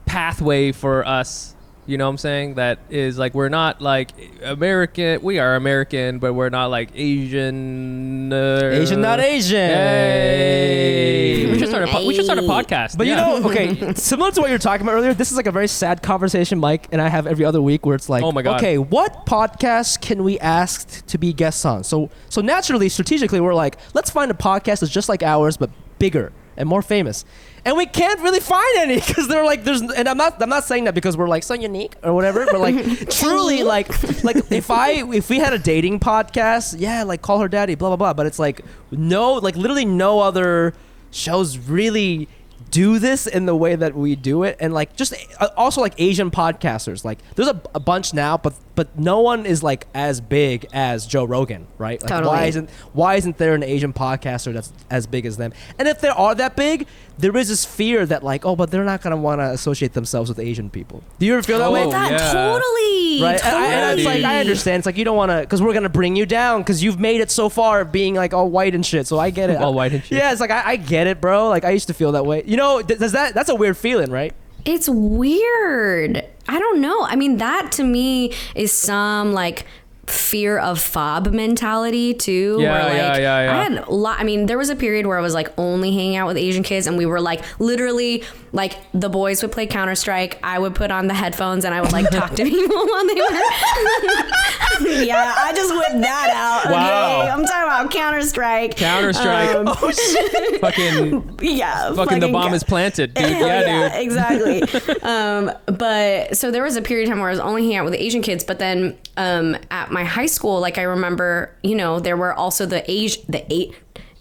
pathway for us. You know what I'm saying? That is like, we're not like American. We are American, but we're not like Asian. Asian, not Asian. Hey. We should start a podcast. But you know, okay, similar to what you were talking about earlier, this is like a very sad conversation Mike and I have every other week, where it's like, oh my God, okay, what podcast can we ask to be guests on? So naturally, strategically, we're like, let's find a podcast that's just like ours, but bigger and more famous. And we can't really find any because they're like, and I'm not saying that because we're like so unique or whatever, but like truly like if we had a dating podcast, yeah, like call her daddy, blah blah blah. But it's like literally no other shows really do this in the way that we do it. And like just also like Asian podcasters, like there's a bunch now, but no one is like as big as Joe Rogan, right? Like Totally. why isn't there an Asian podcaster that's as big as them? And if they are that big, there is this fear that like, oh, but they're not gonna want to associate themselves with Asian people. Do you ever feel that way? Totally. Right, Totally. and it's like I understand. It's like you don't want to, because we're gonna bring you down because you've made it so far being like all white and shit. So I get it. All white and shit. Yeah, it's like I get it, bro. Like I used to feel that way. You know, that's a weird feeling, right? It's weird. I don't know. I mean, that to me is some like fear of fob mentality too. Yeah, where, like, yeah. I had I mean, there was a period where I was like only hanging out with Asian kids, and we were like literally like the boys would play Counter-Strike, I would put on the headphones and I would like talk to people while they were yeah, I just whipped that out. Wow. Okay? I'm talking about Counter-Strike. Oh shit. Fucking the bomb is planted, dude. Yeah, dude. Exactly. But so there was a period of time where I was only hanging out with the Asian kids, but then at my high school, like I remember, you know, there were also the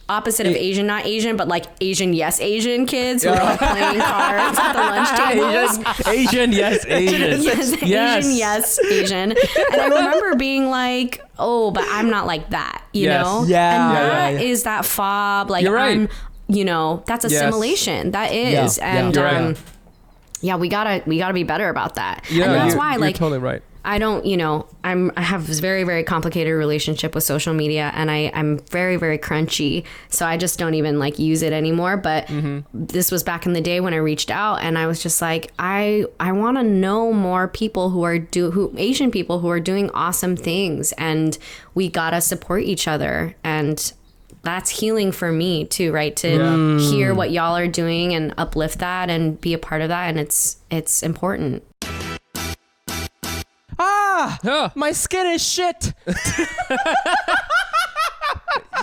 opposite of Asian, not Asian, but like Asian, yes, Asian kids who were like playing cards at the lunch tables. Asian, yes, Asian. Yes. Asian, yes, Asian. And I remember being like, oh, but I'm not like that, you know? Yeah. And that is that fob. Like, You're right. you know, that's assimilation. That is. And yeah, we gotta be better about that. Yeah, and that's why, like, you're totally right. I don't, you know, I have this very, very complicated relationship with social media, and I'm very, very crunchy. So I just don't even like use it anymore. But this was back in the day when I reached out, and I was just like, I want to know more people Asian people who are doing awesome things, and we gotta support each other. And that's healing for me too, right? To hear what y'all are doing and uplift that and be a part of that. And it's important. My skin is shit.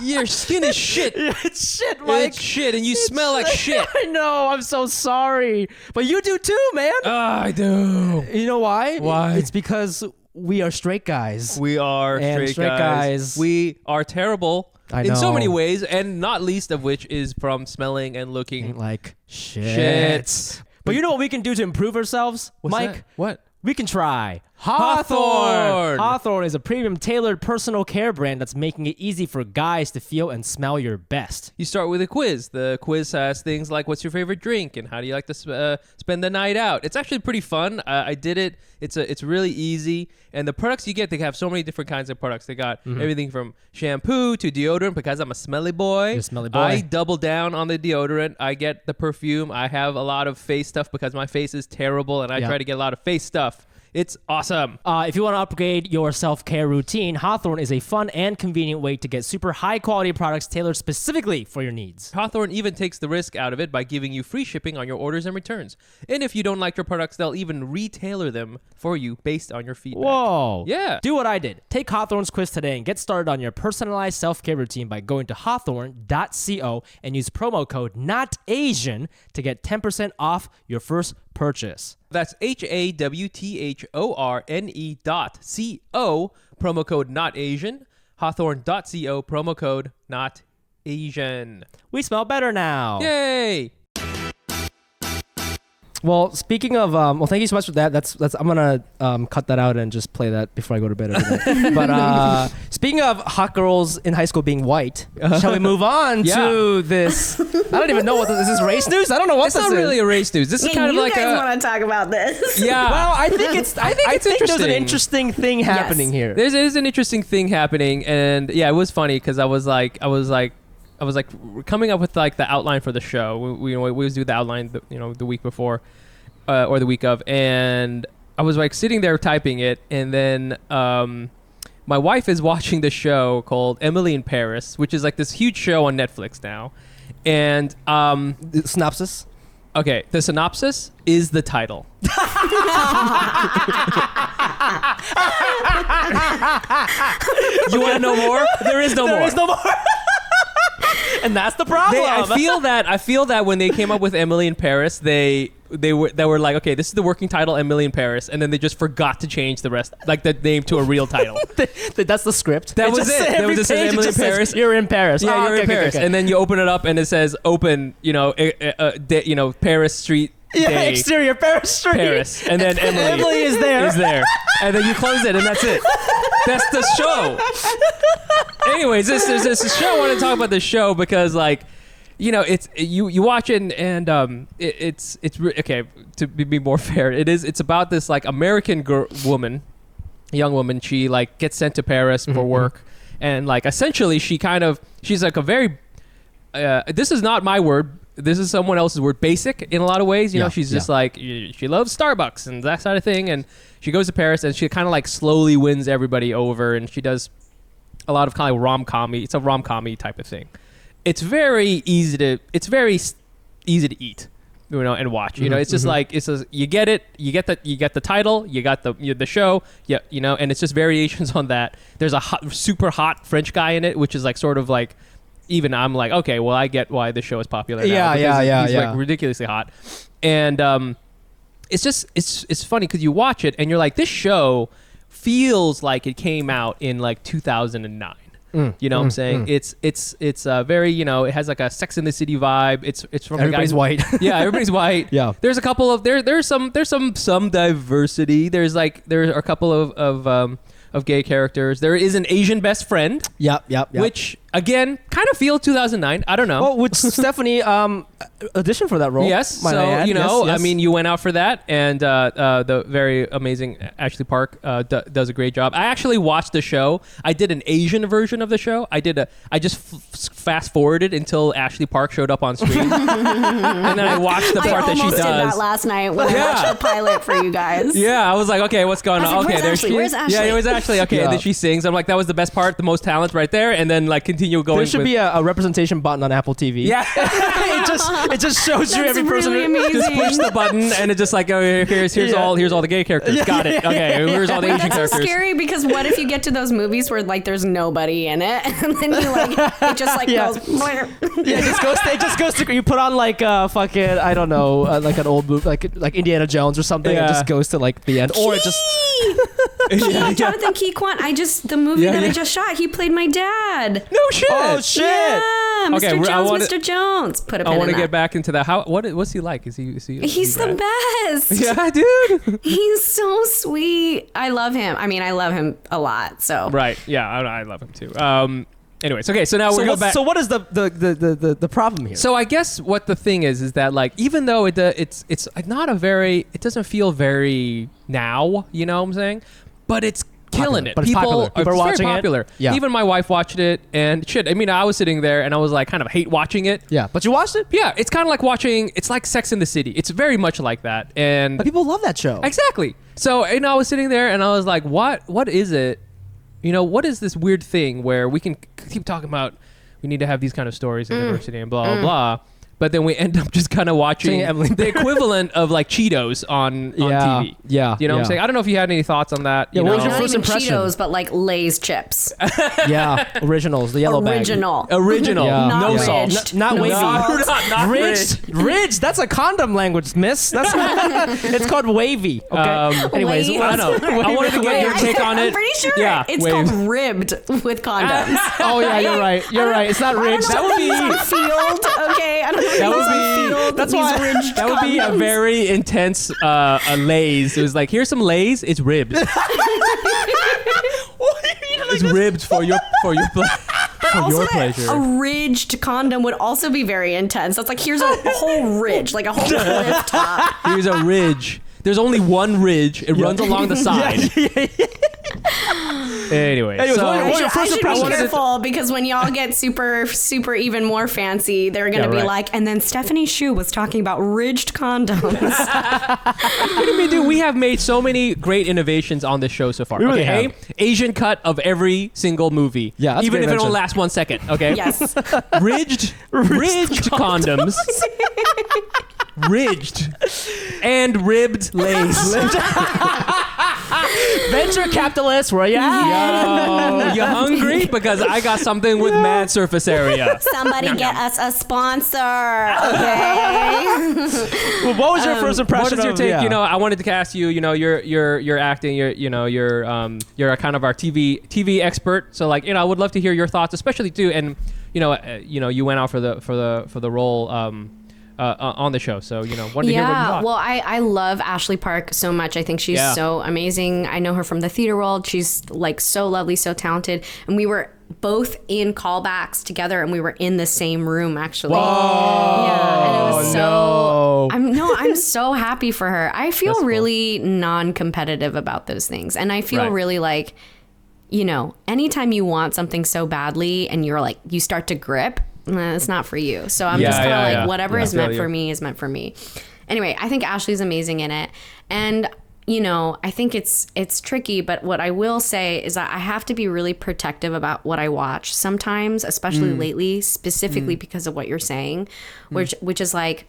Your skin is shit. It's shit, Mike. It's shit, and you smell like shit. I know. I'm so sorry, but you do too, man. I do. You know why? Why? It's because we are straight guys. We are straight guys. We are terrible in so many ways, and not least of which is from smelling and looking like shit. But you know what we can do to improve ourselves, Mike? That? What? We can try Hawthorne. Hawthorne is a premium tailored personal care brand that's making it easy for guys to feel and smell your best. You start with a quiz. The quiz has things like what's your favorite drink and how do you like to spend the night out. It's actually pretty fun. I did it. It's really easy. And the products you get, they have so many different kinds of products. They got everything from shampoo to deodorant because I'm a smelly boy. You're a smelly boy. I double down on the deodorant. I get the perfume. I have a lot of face stuff because my face is terrible and I try to get a lot of face stuff. It's awesome. If you want to upgrade your self-care routine, Hawthorne is a fun and convenient way to get super high-quality products tailored specifically for your needs. Hawthorne even takes the risk out of it by giving you free shipping on your orders and returns. And if you don't like your products, they'll even retailer them for you based on your feedback. Whoa. Yeah. Do what I did. Take Hawthorne's quiz today and get started on your personalized self-care routine by going to hawthorne.co and use promo code NOTAsian to get 10% off your first purchase. That's HAWTHORNE.co, promo code NOTAsian, hawthorne.co, promo code NOTAsian. We smell better now. Yay! Well, speaking of, thank you so much for that. That's I'm gonna cut that out and just play that before I go to bed every day. But speaking of hot girls in high school being white, shall we move on to this? I don't even know what this is. This race news? I don't know what it's this is. It's not really a race news. This is kind of like you guys want to talk about this? Yeah. Well, I think it's there's an interesting thing happening here. There's an interesting thing happening, and yeah, it was funny because I was like coming up with like the outline for the show. We always do the outline, the week before, or the week of, and I was like sitting there typing it, and then my wife is watching the show called Emily in Paris, which is like this huge show on Netflix now, and the synopsis. Okay, the synopsis is the title. You want to know more? There is no more. There is no more. And that's the problem. I feel that when they came up with Emily in Paris, they were like, okay, this is the working title, Emily in Paris, and then they just forgot to change the rest, like the name to a real title. That's the script. That was it. That was just Emily in Paris. You're in Paris. Yeah, you're in Paris, and then you open it up and it says open, Paris Street. Day, exterior Paris Street. Paris, and then Emily is there, and then you close it, and that's it. That's the show. Anyways, this show. I want to talk about this show because, like, it's you watch it and it's okay. To be more fair, it's about this like American young woman. She like gets sent to Paris for work, and like essentially she's like a very. This is not my word. This is someone else's word. Basic in a lot of ways. She's just like, she loves Starbucks and that sort of thing. And she goes to Paris and she kind of like slowly wins everybody over. And she does a lot of kind of rom-com-y. It's a rom-com-y type of thing. It's very easy to eat, and watch. It's just like, you get it. You get the title. You got the show. Yeah, and it's just variations on that. There's a super hot French guy in it, which is like sort of like. Even I'm like, okay, well, I get why this show is popular now. He's like ridiculously hot. And it's funny because you watch it and you're like, this show feels like it came out in like 2009. What I'm saying? It's very, it has like a Sex and the City vibe. It's from everybody's white. Yeah, everybody's white. Yeah. There's a couple of there's some diversity. There are a couple of gay characters. There is an Asian best friend. Yep. Which again, kind of feel 2009. I don't know. Well, which Stephanie auditioned for that role. Yes. So yes. I mean, you went out for that, and the very amazing Ashley Park does a great job. I actually watched the show. I did an Asian version of the show. I just fast forwarded until Ashley Park showed up on screen, and then I watched the part that she does. I almost did that last night when I watched the pilot for you guys. Yeah, I was like, okay, what's going on? Okay, there's Ashley. Where's Ashley? Yeah, where's Ashley? Okay, and then she sings. I'm like, that was the best part, the most talent right there, and then like continue going. There should be a representation button on Apple TV. Yeah, it just shows you every person. Really just push the button, and it just like, oh, here's all the gay characters. Got it. Okay, here's all the Asian characters. That's so scary because what if you get to those movies where like there's nobody in it, and then you like it just like goes. It just goes to you put on like fucking I don't know like an old movie like Indiana Jones or something. Yeah. It just goes to like the end, or it just. Jonathan Key Kwan. The movie that I just shot. He played my dad. No shit. Oh shit. Yeah, Mr. Jones. Put a pin I want in to get back into that. What's he like? Is he? He's the best. Yeah, dude. He's so sweet. I love him. I mean, I love him a lot. So right. Yeah, I love him too. Anyways, okay, so now we're going back. So what is the problem here? So I guess what the thing is that like even though it's not a very, it doesn't feel very now, you know what I'm saying? But it's killing it. But people are watching very popular. it. Yeah. Even my wife watched it, and shit. I mean, I was sitting there and I was like, kind of hate watching it. Yeah, but you watched it. Yeah, it's kind of like watching. It's like Sex and the City. It's very much like that, and but people love that show. Exactly. So I was sitting there and I was like, what is it? What is this weird thing where we can keep talking about we need to have these kind of stories and diversity and blah blah blah. But then we end up just kind of watching the equivalent of like Cheetos on TV. Yeah. You know what I'm saying? I don't know if you had any thoughts on that. Yeah, what was your not first even impression? Cheetos, but like Lay's chips. Yeah, originals, the yellow bag. Original. Yeah. Not no ridged. salt. Not no wavy. salt. Not Ridged. That's a condom language, miss. It's called wavy. Okay. Anyways, Wave. I don't know. I wanted to get your take on it. I'm pretty sure it's wave. called ribbed with condoms. Oh yeah, you're right. You're right. It's not ridged. That would be field. Okay, I don't know. That would be. That's why that would be a very intense Lay's. It was like, here's some Lay's. It's ribbed. It's ribbed for your pleasure. A ridged condom would also be very intense. That's like, here's a whole ridge, like a whole cliff top. Here's a ridge. There's only one ridge. It runs along the side. Anyway, so I should be careful because when y'all get super, super even more fancy, they're going to be like, and then Stephanie Hsu was talking about ridged condoms. What do you mean, dude? We have made so many great innovations on this show so far. We really have. Asian cut of every single movie. Yeah, even if it only lasts 1 second. Okay. Yes. Ridged condoms. Ridged and ribbed Lay's. Venture capitalists, where you at? Yo, you hungry? Because I got something with mad surface area. Somebody get us a sponsor, okay? Well, what was your first impression? What is your of, take? yeah. You know, I wanted to cast you. You know, you're acting. You're a kind of our TV expert. So like, you know, I would love to hear your thoughts, especially too. And you went out for the role on the show. So wanted to hear what you thought. Well, I love Ashley Park so much. I think she's so amazing. I know her from the theater world. She's like so lovely, so talented, and we were both in callbacks together, and we were in the same room actually. Whoa. Yeah, and it was so. No. I'm so happy for her. I feel That's cool. really non-competitive about those things, and I feel really like, anytime you want something so badly, and you're like, you start to grip. It's not for you. So I'm just kind of like, whatever is meant for me is meant for me. Anyway, I think Ashley's amazing in it. And, I think it's tricky, but what I will say is that I have to be really protective about what I watch sometimes, especially lately, specifically because of what you're saying, which is like,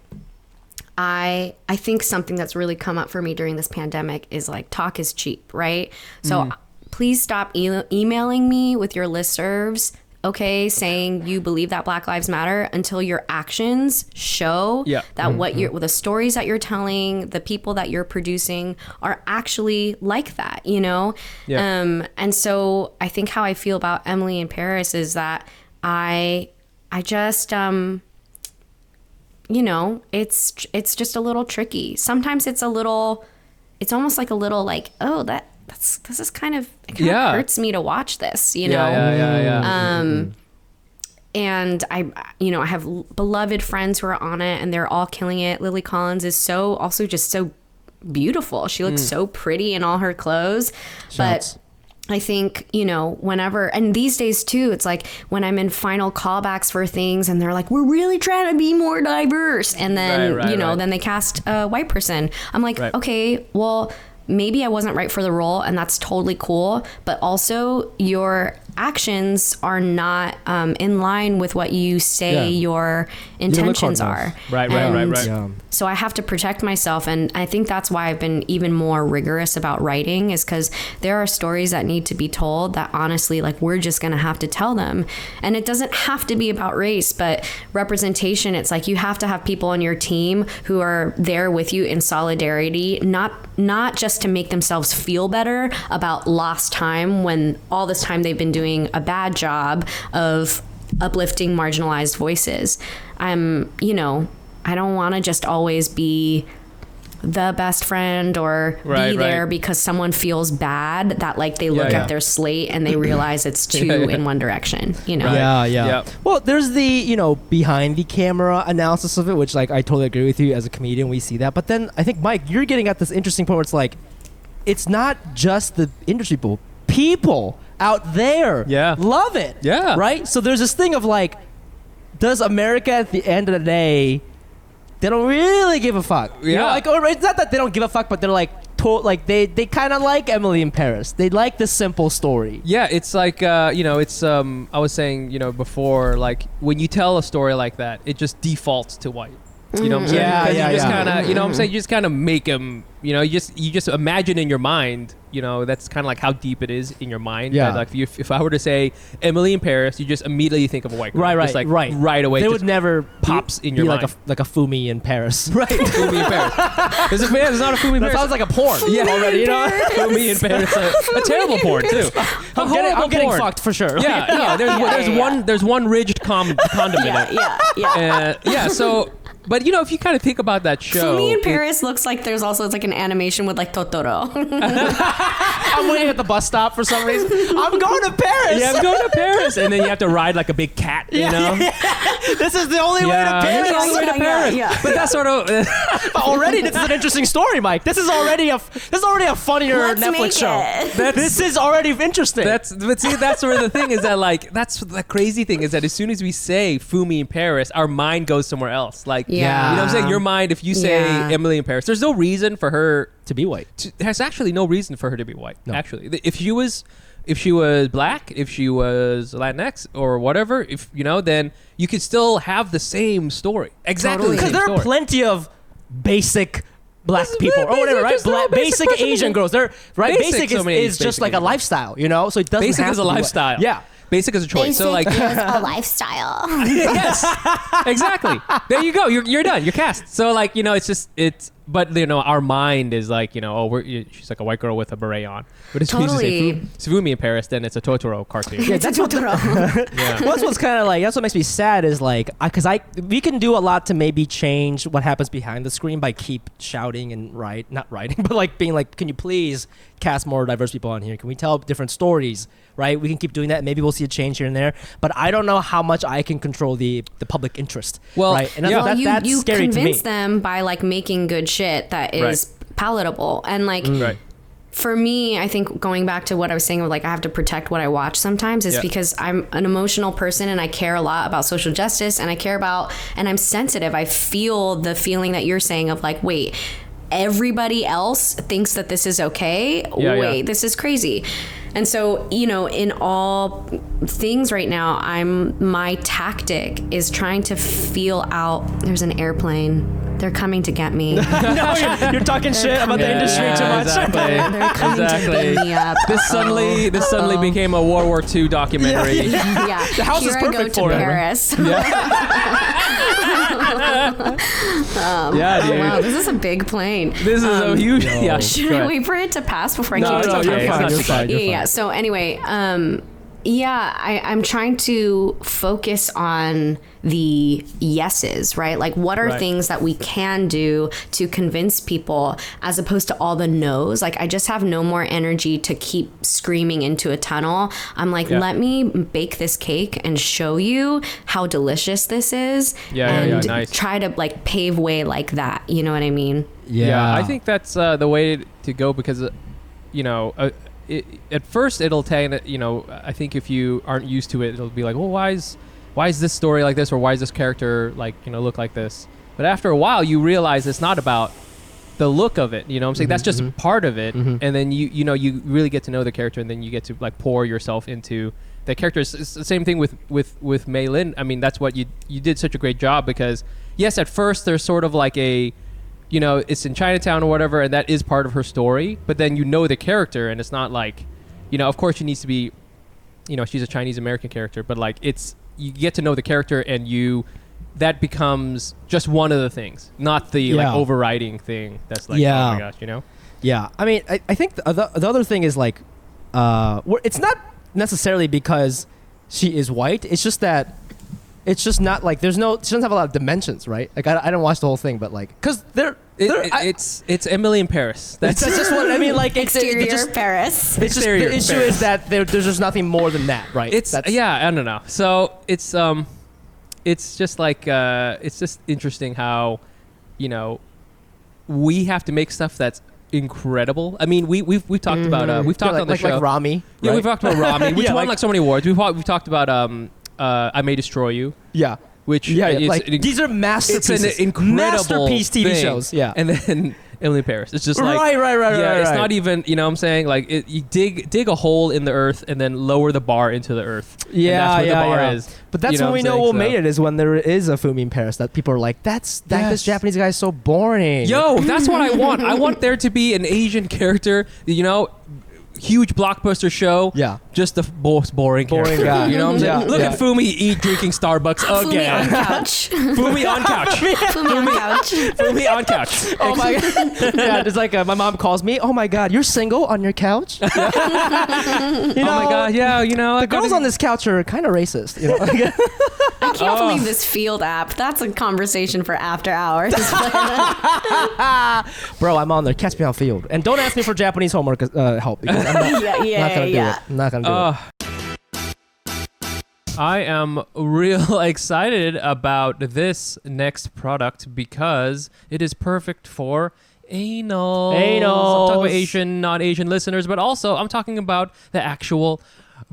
I think something that's really come up for me during this pandemic is like, talk is cheap, right? So please stop emailing me with your listservs, okay, saying you believe that Black Lives Matter until your actions show that what the stories that you're telling, the people that you're producing are actually like that, And so I think how I feel about Emily in Paris is that I just it's just a little tricky. Sometimes it's almost like a little like, oh, this is kind of hurts me to watch this, and I have beloved friends who are on it, and they're all killing it. Lily Collins is also just so beautiful. She looks so pretty in all her clothes. But I think, whenever, and these days too, it's like when I'm in final callbacks for things and they're like, we're really trying to be more diverse. And then, then they cast a white person. I'm like, okay, well, maybe I wasn't right for the role, and that's totally cool. But also your actions are not in line with what you say your intentions are. Right. Yeah. So I have to protect myself, and I think that's why I've been even more rigorous about writing, is because there are stories that need to be told that honestly, like, we're just gonna have to tell them. And it doesn't have to be about race, but representation. It's like you have to have people on your team who are there with you in solidarity, not just to make themselves feel better about lost time when all this time they've been doing a bad job of uplifting marginalized voices. I don't want to just always be the best friend or be there because someone feels bad that like they look at their slate and they realize it's two in one direction, Yeah. Well, there's the, behind the camera analysis of it, which like I totally agree with you. As a comedian, we see that. But then I think, Mike, you're getting at this interesting point where it's like, it's not just the industry people out there love it. Yeah. Right? So there's this thing of like, does America at the end of the day, they don't really give a fuck. Yeah. It's not that they don't give a fuck, but they're like, they kind of like Emily in Paris. They like the simple story. Yeah, it's like, it's, I was saying, before, like, when you tell a story like that, it just defaults to white. You know what I'm saying? Yeah. You just kind of, you know what I'm saying? You just kind of make them, you just imagine in your mind, that's kind of like how deep it is in your mind. Yeah. Like if I were to say Emily in Paris, you just immediately think of a white girl. Right. Just like right away. They would never pops in your mind. Like a Fumi in Paris. Right. Fumi in Paris. There's not a Fumi in Paris. That sounds like a porn. Yeah, already. Fumi in Paris. A terrible porn too. I'm getting fucked for sure. Yeah. No. There's one ridged condom in it. Yeah. So. But if you kind of think about that show, Fumi in Paris looks like there's like an animation with like Totoro. I'm waiting at the bus stop for some reason. I'm going to Paris. Yeah, I'm going to Paris, and then you have to ride like a big cat. Yeah. This is the only way to Paris. This is the only way to Paris. Yeah. But that's sort of already. This is an interesting story, Mike. This is already a funnier Netflix show. This is already interesting. But see, that's sort of the thing is that like that's the crazy thing is that as soon as we say Fumi in Paris, our mind goes somewhere else. Like. Yeah. You know what I'm saying? Your mind, if you say Emily in Paris, there's no reason for her to be white. There's actually no reason for her to be white. No. Actually, if she was black, if she was Latinx or whatever, then you could still have the same story. Exactly. Because there are plenty of basic black people or whatever, right? Basic Asian girls. They're right. Basic is just like a lifestyle, you know. So it doesn't. Basic have is a to be lifestyle. Yeah. Basic is a choice. So like is a lifestyle. yes, exactly. There you go. You're done. You're cast. So like it's. But our mind is like she's like a white girl with a beret on. But as soon as you say Fumi in Paris, then it's a Totoro cartoon. Yeah, that's what. Yeah. Well, that's what's kind of like. That's what makes me sad is like because we can do a lot to maybe change what happens behind the screen by keep shouting and not writing, but like being like, can you please cast more diverse people on here? Can we tell different stories? Right? We can keep doing that. Maybe we'll see a change here and there. But I don't know how much I can control the public interest. Well, right? And that's you scary to me. convince them by like making good shit that is palatable and like. Right. For me, I think going back to what I was saying, like I have to protect what I watch sometimes is because I'm an emotional person and I care a lot about social justice and and I'm sensitive. I feel the feeling that you're saying of like, wait, everybody else thinks that this is okay. This is crazy. And so, in all things right now, my tactic is trying to feel out. There's an airplane. They're coming to get me. No, you're talking shit about the industry too much. Exactly. They're coming to beat me up. This suddenly became a World War II documentary. Yeah. The house Here is perfect I go for to it. Paris. Yeah, dude. Wow, this is a big plane. This is a huge. Yeah. Should I wait for it to pass before I keep it's talking? okay. You're fine. Yeah. So anyway, I'm trying to focus on the yeses, right? Like what are things that we can do to convince people as opposed to all the no's? Like I just have no more energy to keep screaming into a tunnel. I'm like, let me bake this cake and show you how delicious this is. And nice. try to like pave way like that. You know what I mean? Yeah, I think that's the way to go because, at first it'll tell I think if you aren't used to it, it'll be like, well, why is this story like this, or why is this character like look like this? But after a while, you realize it's not about the look of it. You know what I'm saying? That's just part of it, and then you really get to know the character, and then you get to like pour yourself into the character. It's the same thing with Mei Lin. I mean, that's what you did such a great job because yes, at first there's sort of like a it's in Chinatown or whatever, and that is part of her story. But then the character, and it's not like, of course she needs to be, she's a Chinese American character, but like you get to know the character, and that becomes just one of the things, not the like overriding thing. That's like, oh my gosh, Yeah, I mean, I think the other thing is like, it's not necessarily because she is white. It's just that. It's just not like she doesn't have a lot of dimensions, right? Like I don't watch the whole thing, but like because it's Emily in Paris. That's just what I mean. Like Exterior Paris. It's just the issue is that there's just nothing more than that, right? I don't know. So it's just like it's just interesting how we have to make stuff that's incredible. I mean, we've talked about on the show like Rami. Yeah, right? we've talked about Rami, which Yeah, won like so many awards. We've talked about I May Destroy You. Yeah. Which is like these are masterpieces. It's an incredible TV thing. shows. Yeah. And then Emily in Paris. It's just like right. It's not even what I'm saying, like you dig a hole in the earth and then lower the bar into the earth. Yeah, and that's what the bar is. But that's when we know what made it is when there is a Fumi in Paris that people are like, this Japanese guy is so boring. Yo, that's what I want. I want there to be an Asian character, huge blockbuster show. Yeah. Just the most boring character. guy. You know what I'm saying? Look at Fumi drinking Starbucks again. Fumi on couch. Fumi on couch. Fumi on couch. Fumi on couch. Oh my god. Yeah, it's like my mom calls me. Oh my god, you're single on your couch? Oh my god, yeah, the girls on this couch are kind of racist. I can't believe this field app. That's a conversation for after hours. Bro, I'm on there. Catch me on field. And don't ask me for Japanese homework help because I'm not gonna do it. I'm not gonna do it. I am real excited about this next product because it is perfect for anal. I'm talking about Asian, not Asian listeners, but also I'm talking about the actual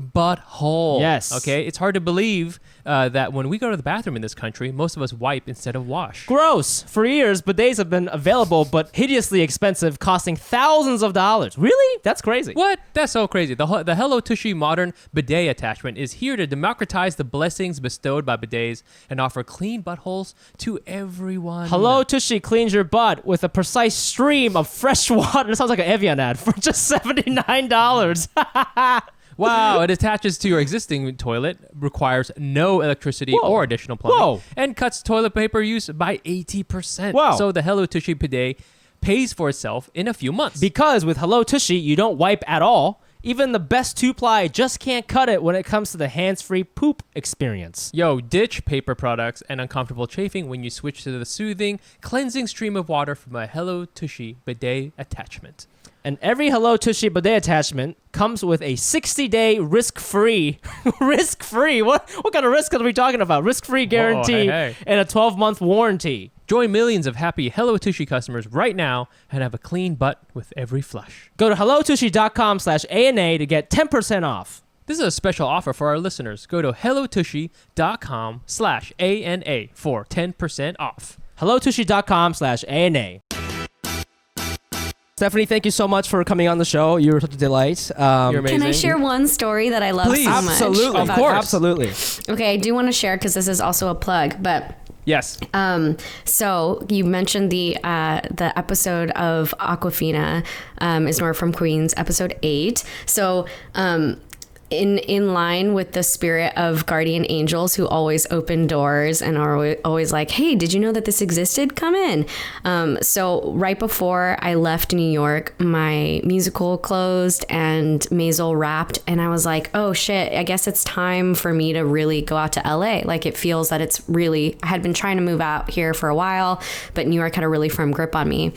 butthole. Yes. Okay. It's hard to believe that when we go to the bathroom in this country, most of us wipe instead of wash. Gross. For years, bidets have been available, but hideously expensive, costing thousands of dollars. Really? That's crazy. What? That's so crazy. The Hello Tushy modern bidet attachment is here to democratize the blessings bestowed by bidets and offer clean buttholes to everyone. Hello Tushy cleans your butt with a precise stream of fresh water. It sounds like an Evian ad for just $79. Wow, it attaches to your existing toilet, requires no electricity or additional plumbing, and cuts toilet paper use by 80%. Wow. So the Hello Tushy bidet pays for itself in a few months. Because with Hello Tushy, you don't wipe at all. Even the best 2-ply just can't cut it when it comes to the hands-free poop experience. Yo, ditch paper products and uncomfortable chafing when you switch to the soothing, cleansing stream of water from a Hello Tushy bidet attachment. And every Hello Tushy bidet attachment comes with a 60-day risk-free, risk-free, what kind of risk are we talking about? Risk-free guarantee and a 12-month warranty. Join millions of happy Hello Tushy customers right now and have a clean butt with every flush. Go to hellotushy.com/ANA to get 10% off. This is a special offer for our listeners. Go to hellotushy.com/ANA for 10% off. hellotushy.com/ANA. Stephanie, thank you so much for coming on the show. You were such a delight. You're amazing. Can I share one story that I love Please. so much? Absolutely. Of course. Absolutely. Okay, I do want to share because this is also a plug, but Yes. so you mentioned the episode of Aquafina, is Nora from Queens, episode 8. So in line with the spirit of guardian angels who always open doors and are always like, hey, did you know that this existed? Come in. So right before I left New York, my musical closed and Maisel wrapped, and I was like, oh shit, I guess it's time for me to really go out to LA. Like, it feels that it's really, I had been trying to move out here for a while, but New York had a really firm grip on me.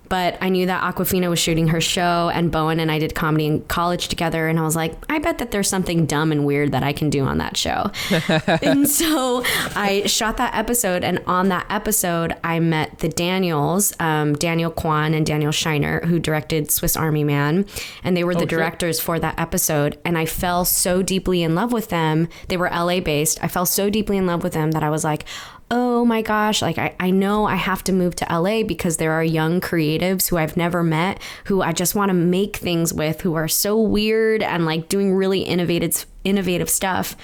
But I knew that Aquafina was shooting her show, and Bowen and I did comedy in college together. And I was like, I bet that there's something dumb and weird that I can do on that show. And so I shot that episode. And on that episode, I met the Daniels, Daniel Kwan and Daniel Shiner, who directed Swiss Army Man. And they were the directors for that episode. And I fell so deeply in love with them. They were LA based. I fell so deeply in love with them that I was like, oh my gosh, like I know I have to move to LA because there are young creatives who I've never met who I just want to make things with, who are so weird and like doing really innovative stuff.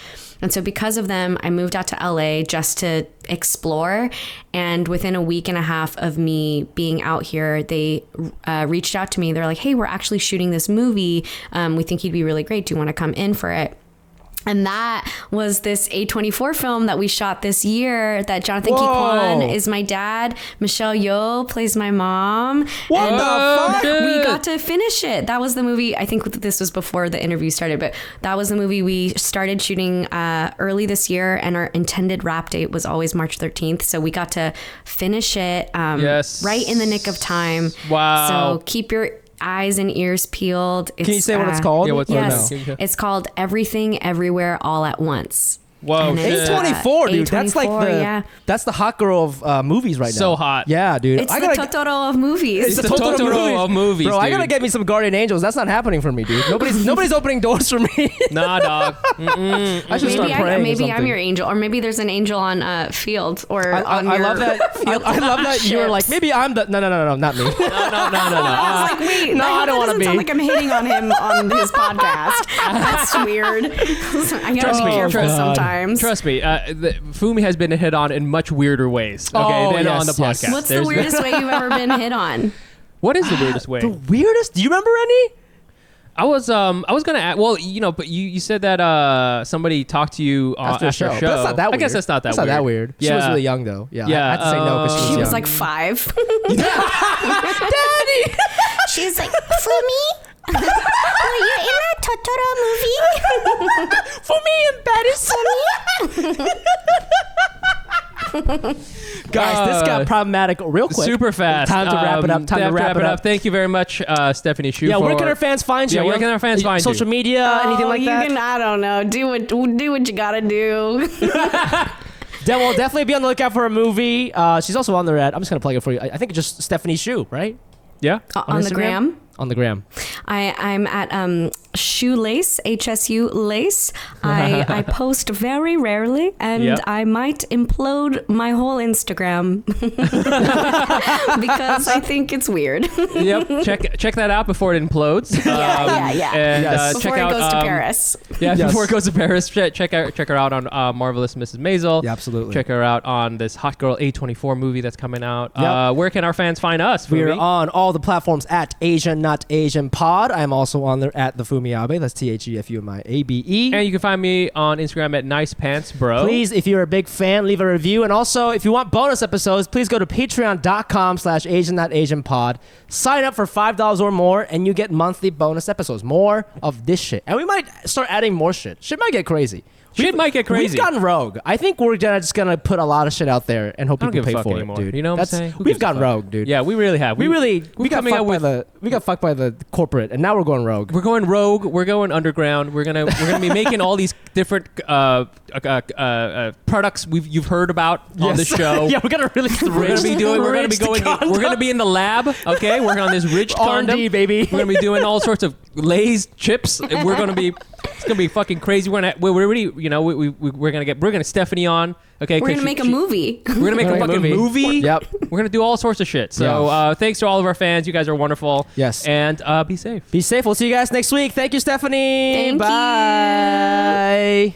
And so because of them, I moved out to LA just to explore. And within a week and a half of me being out here, they reached out to me. They're like, hey, we're actually shooting this movie. We think you'd be really great. Do you want to come in for it? And that was this A24 film that we shot this year that Jonathan Kwan is my dad. Michelle Yeoh plays my mom. What the fuck? We got to finish it. That was the movie. I think this was before the interview started, but that was the movie we started shooting early this year. And our intended wrap date was always March 13th. So we got to finish it right in the nick of time. Wow. So keep your eyes and ears peeled. Can you say what it's called? Yeah, what's Yes, no? it's called Everything Everywhere All at Once. Whoa, And it's, A24, dude. That's like A24, that's the hot girl of movies right now. So hot. Yeah, dude. It's the Totoro of movies. It's the Totoro of movies, Bro, I dude. gotta get me some guardian angels. That's not happening for me, dude. Nobody's opening doors for me. Nah, dog. I should start praying. Maybe or I'm your something. angel, or maybe there's an angel on Field or I on love your that. I love that you were like, maybe I'm the. No, not me. No. I was like, wait, No, I don't want to be. sound like I'm hating on him on his podcast. That's weird. I gotta be careful sometimes. Trust me, Fumi has been hit on in much weirder ways. Okay, than on the podcast. What's the weirdest way you've ever been hit on? What is the weirdest way? The weirdest? Do you remember any? I was gonna ask. Well, but you said that somebody talked to you after a show. But that's not that weird. I guess that's not that That's weird. not that weird. She was really young though. Yeah. Yeah, I had to say no because She young. was like 5. Daddy. She's like, Fumi? Were you in that Totoro movie? For me, embarrassed. Guys, this got problematic real quick. Super fast. Time to wrap it up. Time to wrap it up. Thank you very much, Stephanie Hsu. Yeah, where can our fans find you? Yeah, where can our fans find you? Social media, anything like that? I don't know. Do what you gotta do. We'll definitely be on the lookout for a movie. She's also on the red. I'm just gonna plug it for you. I think it's just Stephanie Hsu, right? Yeah. On the Instagram? gram. On the gram. I'm at Shoelace, HSU Lace. I post very rarely, and I might implode my whole Instagram because I think it's weird. Yep, check that out before it implodes. Yeah. And Before check out, it goes to Paris. Yeah, before it goes to Paris, check her out on Marvelous Mrs. Maisel. Yeah, absolutely. Check her out on this Hot Girl A24 movie that's coming out. Yep. Where can our fans find us? We are Fumi? on all the platforms at AsianNotAsianPod. I am also on there at the Fumiabe. That's TheFumiABE. And you can find me on Instagram at Nice Pants Bro. Please, if you're a big fan, leave a review. And also, if you want bonus episodes, please go to patreon.com/AsianNotAsianPod. Sign up for $5 or more, and you get monthly bonus episodes. More of this shit. And we might start adding more shit. Shit might get crazy. Shit might get crazy. We've gotten rogue. I think we're just gonna put a lot of shit out there and hope I don't people give a pay fuck for anymore. it, dude. You know what I'm saying? Who We've gives a gotten fuck? rogue, dude. Yeah, we really have. We got coming out fucked by the corporate, and now we're going rogue. We're going rogue. We're going underground. We're gonna be making all these different products you've heard about on the show. Yeah, we're gonna really. We're gonna be in the lab. Okay, working on this rich condom, R&D, baby. We're gonna be doing all sorts of Lay's chips. And it's gonna be fucking crazy. We're gonna Stephanie on. Okay, We're gonna make a movie. We're gonna make a fucking movie. Yep. We're gonna do all sorts of shit. So thanks to all of our fans. You guys are wonderful. Yes. And be safe. Be safe. We'll see you guys next week. Thank you, Stephanie. Thank you. Bye.